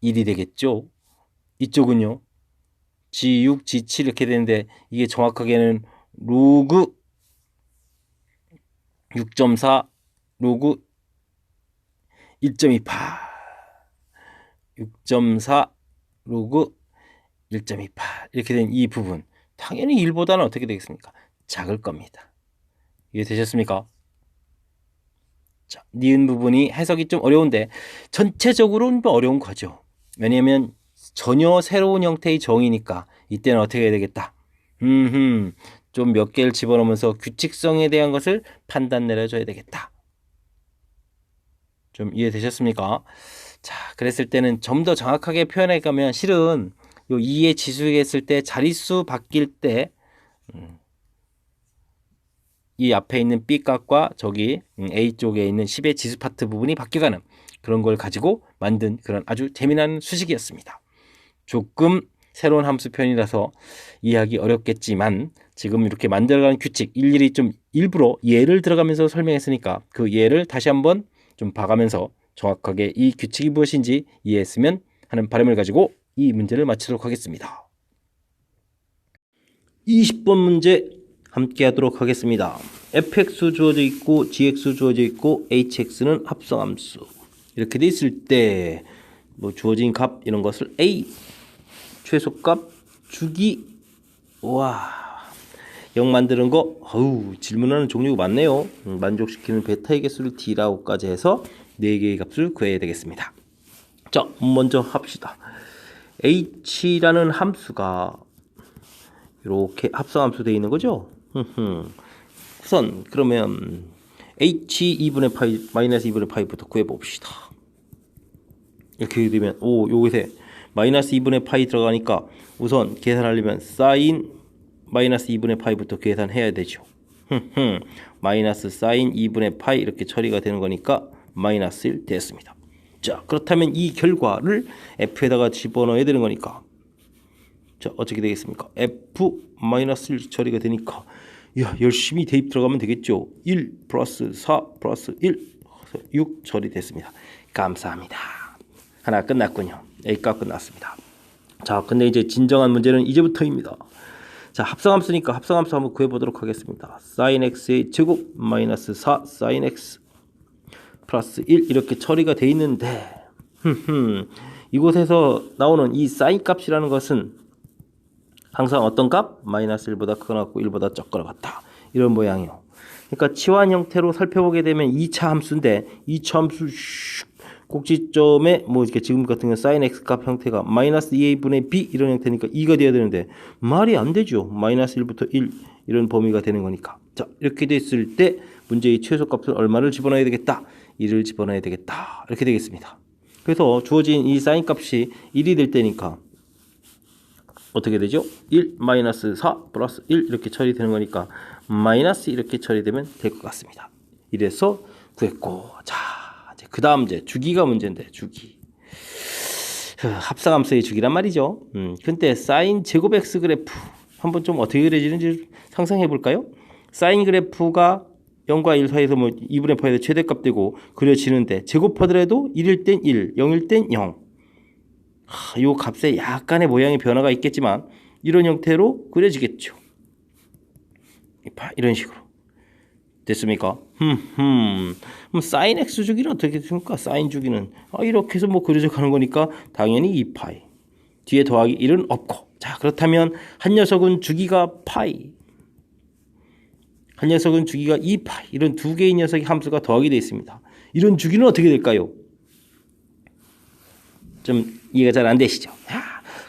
1이 되겠죠. 이쪽은요. G6, G7 이렇게 되는데 이게 정확하게는 로그 6.4, 로그 1.28 6.4 로그 1.28 이렇게 된 이 부분 당연히 1보다는 어떻게 되겠습니까? 작을 겁니다. 이해되셨습니까? 자, 니은 부분이 해석이 좀 어려운데 전체적으로는 어려운 거죠. 왜냐하면 전혀 새로운 형태의 정의니까 이때는 어떻게 해야 되겠다. 좀 몇 개를 집어넣으면서 규칙성에 대한 것을 판단 내려줘야 되겠다. 좀 이해되셨습니까? 자, 그랬을 때는 좀 더 정확하게 표현해 가면 실은 요 2의 지수했을 때 자릿수 바뀔 때 이 앞에 있는 B값과 저기 A 쪽에 있는 10의 지수 파트 부분이 바뀌어가는 그런 걸 가지고 만든 그런 아주 재미난 수식이었습니다. 조금 새로운 함수 표현이라서 이해하기 어렵겠지만 지금 이렇게 만들어가는 규칙 일일이 좀 일부러 예를 들어가면서 설명했으니까 그 예를 다시 한번 좀 봐가면서 정확하게 이 규칙이 무엇인지 이해했으면 하는 바람을 가지고 이 문제를 마치도록 하겠습니다. 20번 문제 함께 하도록 하겠습니다. fx 주어져 있고 gx 주어져 있고 hx는 합성함수 이렇게 돼 있을 때 뭐 주어진 값 이런 것을 a 최소값 주기 와 0 만드는 거 질문하는 종류가 많네요. 만족시키는 베타의 개수를 d라고까지 해서 4개의 값을 구해야 되겠습니다. 자, 먼저 합시다. h라는 함수가 이렇게 합성함수 되어 있는 거죠. 우선 그러면 h 2분의 파이 마이너스 2분의 파이부터 구해봅시다. 이렇게 되면 요것에 마이너스 2분의 파이 들어가니까 우선 계산하려면 사인 마이너스 2분의 파이부터 계산해야 되죠. 마이너스 사인 2분의 파이 이렇게 처리가 되는 거니까 마이너스 1 됐습니다. 자, 그렇다면 이 결과를 f에다가 집어넣어야 되는 거니까 자, 어떻게 되겠습니까? f 마이너스 1 처리가 되니까 야, 열심히 대입 들어가면 되겠죠. 1 플러스 4 플러스 1 6 처리됐습니다. 감사합니다. 하나 끝났군요. A값 끝났습니다. 자, 근데 이제 진정한 문제는 이제부터입니다. 자, 합성함수니까 합성함수 한번 구해보도록 하겠습니다. sin x의 제곱 마이너스 4 sin x 플러스 1 이렇게 처리가 돼 있는데 이곳에서 나오는 이 sin 값이라는 것은 항상 어떤 값? 마이너스 1보다 크거나 같고 1보다 적거나 같다. 이런 모양이요. 그러니까 치환 형태로 살펴보게 되면 2차 함수인데 2차 함수 꼭지점에 뭐 이렇게 지금 같은 경우 sin x 값 형태가 마이너스 2a분의 b 이런 형태니까 2가 돼야 되는데 말이 안 되죠. 마이너스 1부터 1 이런 범위가 되는 거니까. 자, 이렇게 됐을 때 문제의 최소값은 얼마를 집어넣어야 되겠다? 1을 집어넣어야 되겠다. 이렇게 되겠습니다. 그래서 주어진 이 sin 값이 1이 될 때니까 어떻게 되죠? 1 마이너스 4 플러스 1 이렇게 처리되는 거니까 마이너스 이렇게 처리되면 될 것 같습니다. 이래서 구했고 자 이제 그 다음 이제 주기가 문제인데 주기 합성함수의 주기란 말이죠. 근데 사인 제곱 x 그래프 한번 좀 어떻게 그려지는지 상상해 볼까요? 사인 그래프가 0과 1 사이에서 뭐 2분의 파이에서 최대값 되고 그려지는데 제곱하더라도 1일 땐 1, 0일 땐 0. 이 값에 약간의 모양의 변화가 있겠지만 이런 형태로 그려지겠죠. 이런 식으로 됐습니까? 그럼 사인 x 주기는 어떻게 됩니까? 사인 주기는 이렇게 해서 뭐 그려져 가는 거니까 당연히 2파이 뒤에 더하기 1은 없고 자 그렇다면 한 녀석은 주기가 파이 한 녀석은 주기가 2파이 이런 두 개의 녀석의 함수가 더하게 되어 있습니다. 이런 주기는 어떻게 될까요? 좀 이해가 잘 안 되시죠?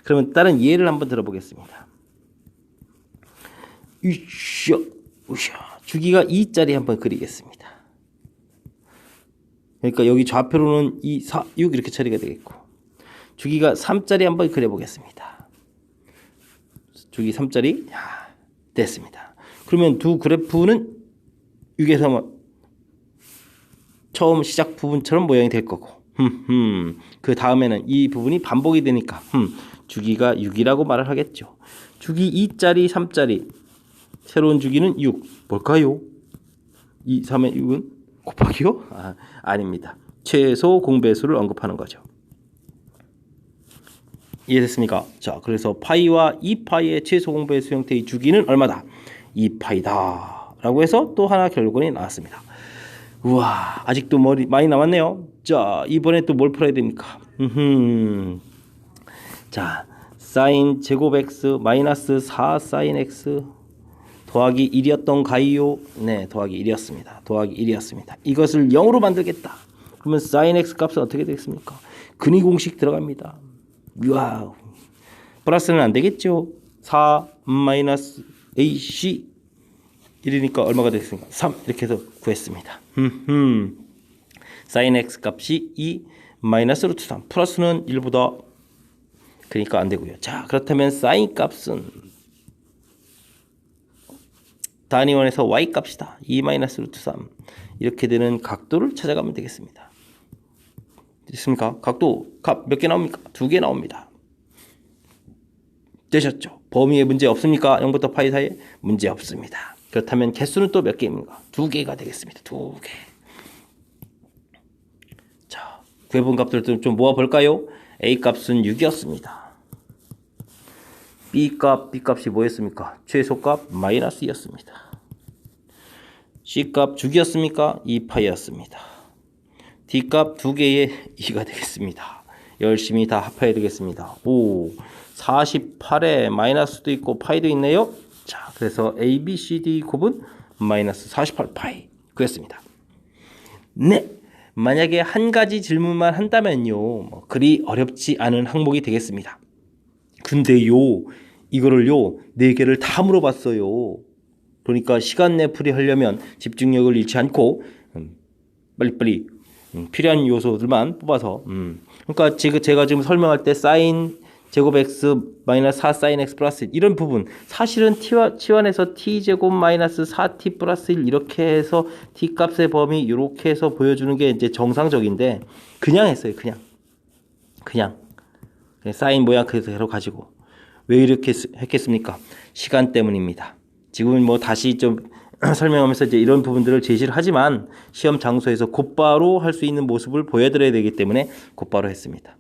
그러면 다른 예를 한번 들어보겠습니다. 주기가 2짜리 한번 그리겠습니다. 그러니까 여기 좌표로는 2, 4, 6 이렇게 처리가 되겠고 주기가 3짜리 한번 그려보겠습니다. 주기 3짜리 됐습니다. 그러면 두 그래프는 6에서 처음 시작 부분처럼 모양이 될 거고 그 다음에는 이 부분이 반복이 되니까 주기가 6이라고 말을 하겠죠. 주기 2짜리 3짜리 새로운 주기는 6 뭘까요? 2, 3의 6은 곱하기요? 아닙니다. 최소 공배수를 언급하는 거죠. 이해됐습니까? 자, 그래서 파이와 2파이의 최소 공배수 형태의 주기는 얼마다? 2파이다 라고 해서 또 하나 결론이 나왔습니다. 우와, 아직도 머리 많이 남았네요. 자, 이번에 또 뭘 풀어야 됩니까? 자, 사인 제곱 x 마이너스 4 사인 x 더하기 1이었던 가이요. 네, 더하기 1이었습니다. 더하기 1이었습니다. 이것을 0으로 만들겠다. 그러면 사인 x 값은 어떻게 되겠습니까? 근위 공식 들어갑니다. 와우. 플러스는 안 되겠죠. 4 마이너스 ac 1이니까 얼마가 되겠습니까? 3 이렇게 해서 구했습니다. 사인 x 값이 2 마이너스 루트 3 플러스는 1보다 그러니까 안 되고요. 자, 그렇다면 사인 값은 단위원에서 y 값이다. 2 마이너스 루트 3 이렇게 되는 각도를 찾아가면 되겠습니다. 됐습니까? 각도 값 몇 개 나옵니까? 2개 나옵니다. 되셨죠? 범위에 문제 없습니까? 0부터 파이 사이에 문제 없습니다. 그렇다면 개수는 또 몇 개입니까? 2개가 되겠습니다. 2개. 자, 구해본 값들을 좀 모아볼까요? A 값은 6이었습니다. B값이 뭐였습니까? 최소값 마이너스 2였습니다. C값 6이었습니까? 2파이였습니다. D값 2개의 2가 되겠습니다. 열심히 다 합해야 되겠습니다. 오, 48에 마이너스도 있고 파이도 있네요. 자, 그래서 A, B, C, D 곱은 마이너스 48파이 구했습니다. 네, 만약에 한 가지 질문만 한다면요, 그리 어렵지 않은 항목이 되겠습니다. 근데요, 이거를요 4개를 다 물어봤어요. 그러니까 시간 내 풀이하려면 집중력을 잃지 않고 빨리빨리 필요한 요소들만 뽑아서 그러니까 제가 지금 설명할 때 사인 제곱 x 마이너스 4 사인 x 플러스 1 이런 부분 사실은 t1에서 t제곱 마이너스 4t 플러스 1 이렇게 해서 t 값의 범위 이렇게 해서 보여주는 게 이제 정상적인데 그냥 했어요. 그냥 사인 모양 그대로 가지고 왜 이렇게 했겠습니까? 시간 때문입니다. 지금은 뭐 다시 좀 설명하면서 이제 이런 부분들을 제시를 하지만 시험 장소에서 곧바로 할 수 있는 모습을 보여드려야 되기 때문에 곧바로 했습니다.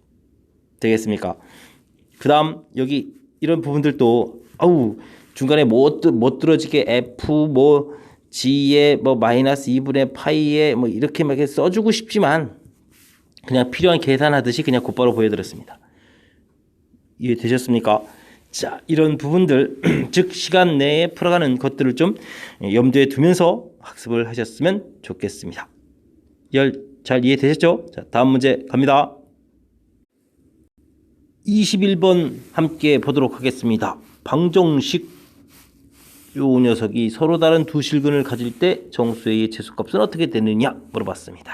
되겠습니까? 그 다음 여기 이런 부분들도 중간에 못 들어지게 f 뭐 g에 뭐 마이너스 2분의 파이에 뭐 이렇게 막 써주고 싶지만 그냥 필요한 계산하듯이 그냥 곧바로 보여드렸습니다. 이해되셨습니까? 자, 이런 부분들 즉 시간 내에 풀어가는 것들을 좀 염두에 두면서 학습을 하셨으면 좋겠습니다. 잘 이해되셨죠? 자, 다음 문제 갑니다. 21번 함께 보도록 하겠습니다. 방정식 요 녀석이 서로 다른 두 실근을 가질 때 정수의 최소값은 어떻게 되느냐 물어봤습니다.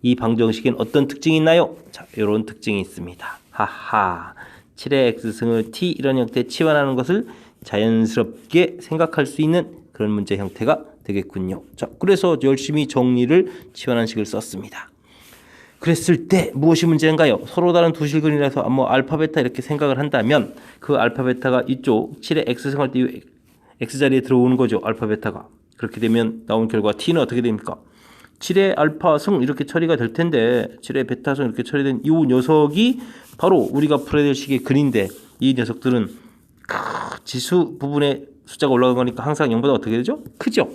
이 방정식엔 어떤 특징이 있나요? 자, 이런 특징이 있습니다. 하하. 7의 x승을 t 이런 형태에 치환하는 것을 자연스럽게 생각할 수 있는 그런 문제 형태가 되겠군요. 자, 그래서 열심히 정리를 치환한 식을 썼습니다. 그랬을 때 무엇이 문제인가요? 서로 다른 두 실근이라서 뭐 알파 베타 이렇게 생각을 한다면 그 알파 베타가 이쪽 7의 x승할 때 이 x자리에 들어오는 거죠. 알파 베타가. 그렇게 되면 나온 결과 t는 어떻게 됩니까? 7의 알파 승 이렇게 처리가 될 텐데 7의 베타 승 이렇게 처리된 이 녀석이 바로 우리가 풀어야 될 식의 근인데 이 녀석들은 지수 부분에 숫자가 올라간 거니까 항상 0보다 어떻게 되죠? 크죠?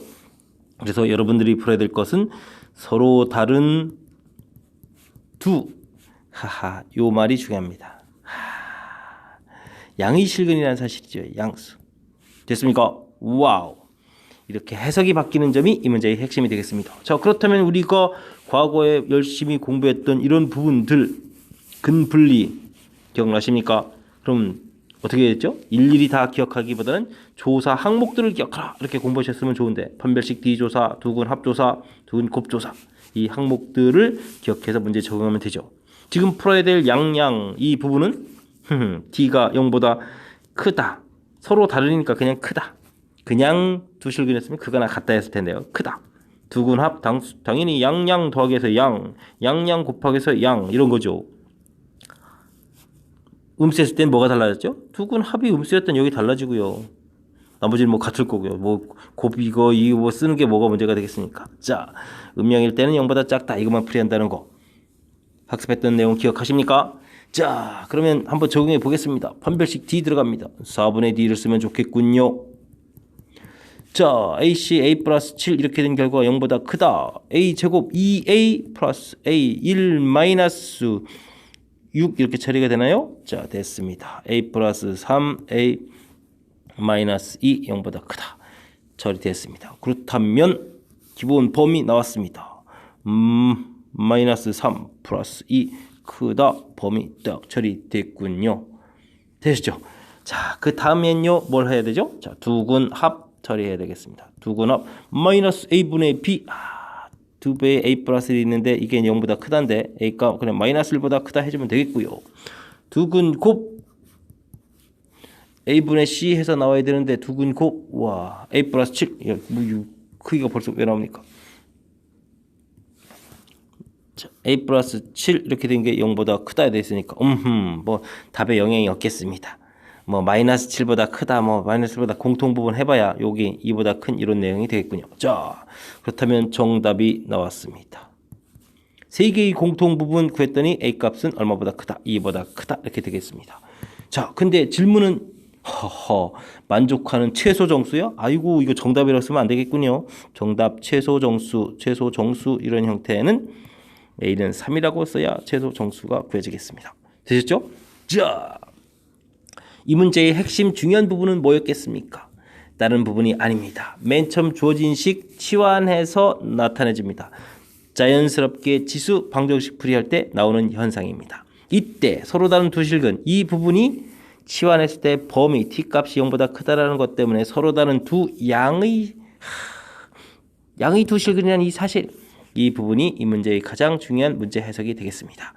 그래서 여러분들이 풀어야 될 것은 서로 다른 요 말이 중요합니다. 양의 실근이라는 사실이죠. 양수. 됐습니까? 와우. 이렇게 해석이 바뀌는 점이 이 문제의 핵심이 되겠습니다. 자, 그렇다면 우리가 과거에 열심히 공부했던 이런 부분들 근분리 기억나십니까? 그럼 어떻게 됐죠? 일일이 다 기억하기보다는 조사 항목들을 기억하라 이렇게 공부하셨으면 좋은데 판별식 D조사, 두근 합조사, 두근 곱조사 이 항목들을 기억해서 문제 적용하면 되죠. 지금 풀어야 될 양양 이 부분은 D가 0보다 크다. 서로 다르니까 그냥 크다. 그냥 두 실근했으면 크거나 같다 했을 텐데요. 크다. 두근합 당연히 양양 더하기해서 양양 곱하기해서 양 이런 거죠. 음수했을 땐 뭐가 달라졌죠? 두근합이 음수였던 여기 달라지고요. 나머지는 뭐 같을 거고요. 뭐 곱이거 이거 뭐 쓰는 게 뭐가 문제가 되겠습니까? 자, 음양일 때는 0보다 작다. 이것만 풀이한다는 거. 학습했던 내용 기억하십니까? 자, 그러면 한번 적용해 보겠습니다. 판별식 D 들어갑니다. 4분의 D를 쓰면 좋겠군요. 자, AC A 플러스 7 이렇게 된 결과가 0보다 크다. A 제곱 2A 플러스 A 1 마이너스 6 이렇게 처리가 되나요? 자, 됐습니다. A 플러스 3 A 마이너스 2 0보다 크다. 처리됐습니다. 그렇다면 기본 범위 나왔습니다. 마이너스 3 플러스 2 크다. 범위 딱 처리됐군요. 되시죠? 자, 그 다음엔요 뭘 해야 되죠? 자, 두근 합 처리해야 되겠습니다. 두근 합 마이너스 A분의 B 2배의 A 플러스 1이 있는데 이게 0보다 크다인데 A가 그냥 마이너스 1보다 크다 해주면 되겠고요. 두근 곱 A분의 C 해서 나와야 되는데 두근 곱 와 A 플러스 7 뭐 크기가 벌써 왜 나옵니까? 자, A 플러스 7 이렇게 된 게 0보다 크다 돼 있으니까 뭐 답에 영향이 없겠습니다. 뭐 마이너스 7보다 크다 뭐 마이너스 7보다 공통 부분 해봐야 여기 2보다 큰 이런 내용이 되겠군요. 자, 그렇다면 정답이 나왔습니다. 세 개의 공통 부분 구했더니 A 값은 얼마보다 크다? 2보다 크다 이렇게 되겠습니다. 자, 근데 질문은 만족하는 최소 정수요? 아이고 이거 정답이라고 쓰면 안 되겠군요. 정답 최소 정수 이런 형태는 A는 3이라고 써야 최소 정수가 구해지겠습니다. 되셨죠? 자, 이 문제의 핵심 중요한 부분은 뭐였겠습니까? 다른 부분이 아닙니다. 맨 처음 주어진 식 치환해서 나타내집니다. 자연스럽게 지수 방정식 풀이할 때 나오는 현상입니다. 이때 서로 다른 두 실근 이 부분이 치환했을 때 범위 t값이 0보다 크다라는 것 때문에 서로 다른 두 양의 두 실근이라는 이 사실 이 부분이 이 문제의 가장 중요한 문제 해석이 되겠습니다.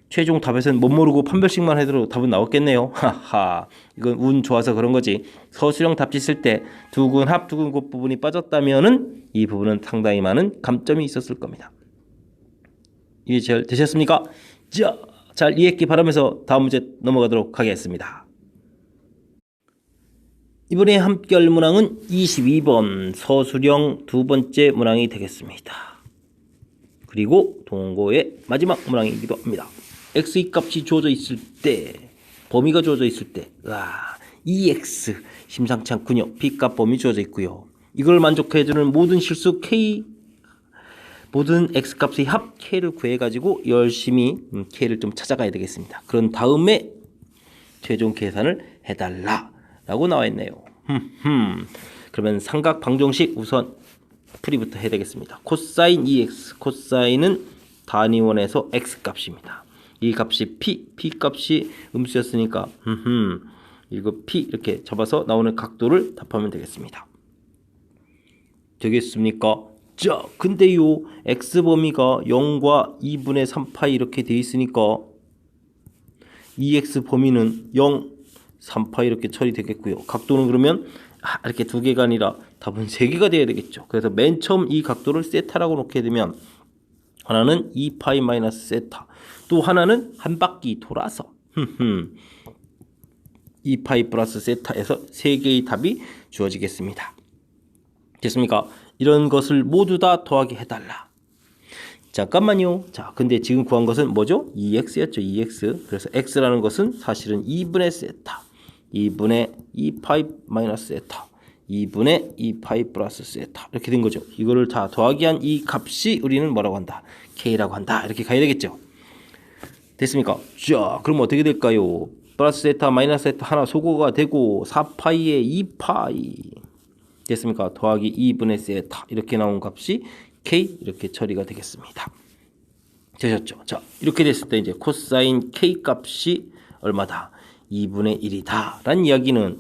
최종 답에서는 못 모르고 판별식만 해도 답은 나왔겠네요. 하하, 이건 운 좋아서 그런 거지. 서술형 답지 쓸 때 두근 합, 두근 곱 부분이 빠졌다면은 이 부분은 상당히 많은 감점이 있었을 겁니다. 이해 잘 되셨습니까? 자, 잘 이해했기 바라면서 다음 문제 넘어가도록 하겠습니다. 이번에 함께할 문항은 22번 서술형 두 번째 문항이 되겠습니다. 그리고 동고의 마지막 문항이기도 합니다. x의 값이 주어져 있을 때 범위가 주어져 있을 때 EX 심상치 않군요. B값 범위 주어져 있고요. 이걸 만족해주는 모든 실수 K 모든 X값의 합 K를 구해가지고 열심히 K를 좀 찾아가야 되겠습니다. 그런 다음에 최종 계산을 해달라 라고 나와 있네요. 그러면 삼각 방정식 우선 풀이부터 해야 되겠습니다. 코사인 EX 코사인은 단위원에서 X값입니다. 이 값이 P 값이 음수였으니까 이거 P 이렇게 잡아서 나오는 각도를 답하면 되겠습니다. 되겠습니까? 자, 근데요 X 범위가 0과 2분의 3파이 이렇게 돼 있으니까 EX 범위는 0, 3파이 이렇게 처리되겠고요. 각도는 그러면 이렇게 두 개가 아니라 답은 세 개가 돼야 되겠죠. 그래서 맨 처음 이 각도를 세타라고 놓게 되면 하나는 2파이 마이너스 세타 또 하나는 한 바퀴 돌아서 2파이 플러스 세타에서 세 개의 답이 주어지겠습니다. 됐습니까? 이런 것을 모두 다 더하게 해달라. 잠깐만요. 자, 근데 지금 구한 것은 뭐죠? 2x였죠. 2x. 그래서 x라는 것은 사실은 2분의 세타 2분의 2파이 마이너스 세타 2분의 2파이 플러스 세타 이렇게 된 거죠. 이거를 다 더하기 한 이 값이 우리는 뭐라고 한다? k라고 한다. 이렇게 가야 되겠죠. 됐습니까? 자, 그럼 어떻게 될까요? 플러스 세타 마이너스 세타 하나 소거가 되고 4파이에 2파이 됐습니까? 더하기 2분의 세타 이렇게 나온 값이 k 이렇게 처리가 되겠습니다. 되셨죠? 자, 이렇게 됐을 때 이제 코사인 k 값이 얼마다? 2분의 1이다 라는 이야기는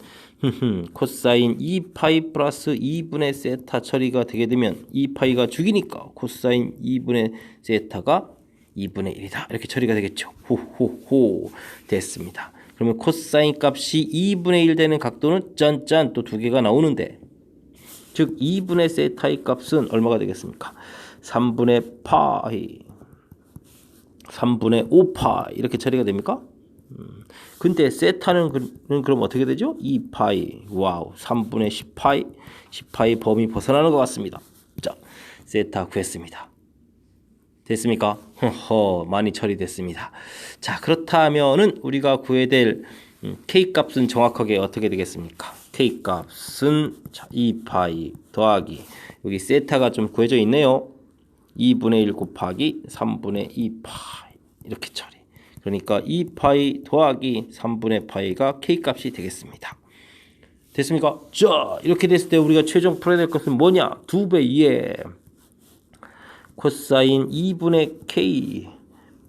코사인 2파이 플러스 2분의 세타 처리가 되게 되면 2파이가 죽이니까 코사인 2분의 세타가 2분의 1이다 이렇게 처리가 되겠죠. 호호호 됐습니다. 그러면 코사인 값이 2분의 1 되는 각도는 짠짠 또 두 개가 나오는데 즉 2분의 세타의 값은 얼마가 되겠습니까? 3분의 파이 3분의 5파이 이렇게 처리가 됩니까? 근데 세타는 그럼 어떻게 되죠? 2파이 와우 3분의 10파이 10파이 범위 벗어나는 것 같습니다. 자, 세타 구했습니다. 됐습니까? 많이 처리됐습니다. 자, 그렇다면은 우리가 구해야 될 K 값은 정확하게 어떻게 되겠습니까? K값은 자, 2파이 더하기 여기 세타가 좀 구해져 있네요. 2분의 1 곱하기 3분의 2파이 이렇게 처리. 그러니까 2파이 더하기 3분의 파이가 K값이 되겠습니다. 됐습니까? 자, 이렇게 됐을 때 우리가 최종 풀어야 될 것은 뭐냐? 2배 2에 코사인 2분의 K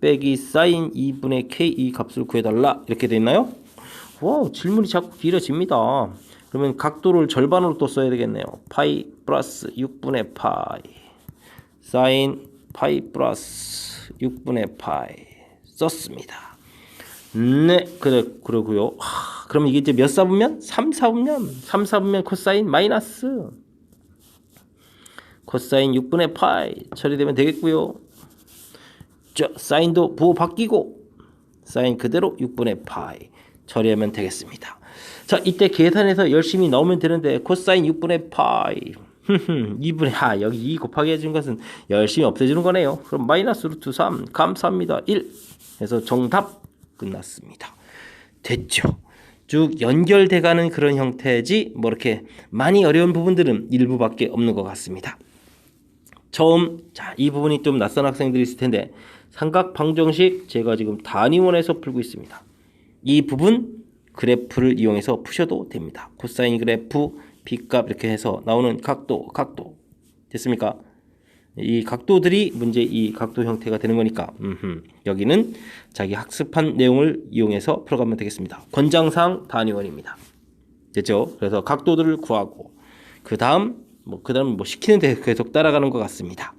빼기 사인 2분의 K 이 값을 구해달라. 이렇게 돼 있나요? 와우, 질문이 자꾸 길어집니다. 그러면 각도를 절반으로 또 써야 되겠네요. 파이 플러스 6분의 파이 사인 파이 플러스 6분의 파이 썼습니다. 네, 그러고요. 그럼 이게 이제 몇 사분면? 3사분면 코사인 마이너스 코사인 6분의 파이 처리되면 되겠고요. 자, 사인도 부호 바뀌고 사인 그대로 6분의 파이 처리하면 되겠습니다. 자, 이때 계산해서 열심히 넣으면 되는데 코사인 6분의 파이 2분의 여기 2 곱하기 해준 것은 열심히 없애주는 거네요. 그럼 마이너스 루트 3 감사합니다. 1 해서 정답 끝났습니다. 됐죠? 쭉 연결돼가는 그런 형태지 뭐 이렇게 많이 어려운 부분들은 일부밖에 없는 것 같습니다. 처음 자, 이 부분이 좀 낯선 학생들이 있을 텐데 삼각 방정식 제가 지금 단위원에서 풀고 있습니다. 이 부분 그래프를 이용해서 푸셔도 됩니다. 코사인 그래프 B값 이렇게 해서 나오는 각도 됐습니까? 이 각도들이 문제 이 각도 형태가 되는 거니까 여기는 자기 학습한 내용을 이용해서 풀어가면 되겠습니다. 권장사항 단위원입니다. 됐죠? 그래서 각도들을 구하고 그 다음 뭐 시키는 데 계속 따라가는 것 같습니다.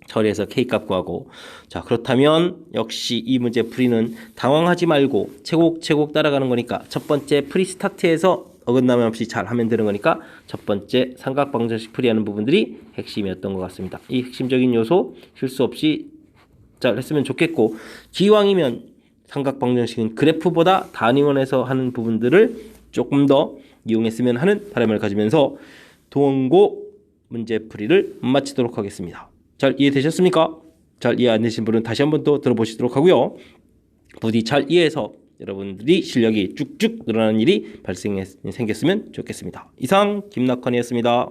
처리해서 K값 구하고 자, 그렇다면 역시 이 문제 풀이는 당황하지 말고 채곡 따라가는 거니까 첫 번째 프리 스타트에서 어긋남 없이 잘 하면 되는 거니까 첫 번째 삼각방정식 풀이하는 부분들이 핵심이었던 것 같습니다. 이 핵심적인 요소 실수 없이 잘 했으면 좋겠고 기왕이면 삼각방정식은 그래프보다 단위원에서 하는 부분들을 조금 더 이용했으면 하는 바람을 가지면서 동원고 문제 풀이를 마치도록 하겠습니다. 잘 이해되셨습니까? 잘 이해 안 되신 분은 다시 한번 더 들어보시도록 하고요. 부디 잘 이해해서 여러분들이 실력이 쭉쭉 늘어나는 일이 생겼으면 좋겠습니다. 이상 김낙헌이었습니다.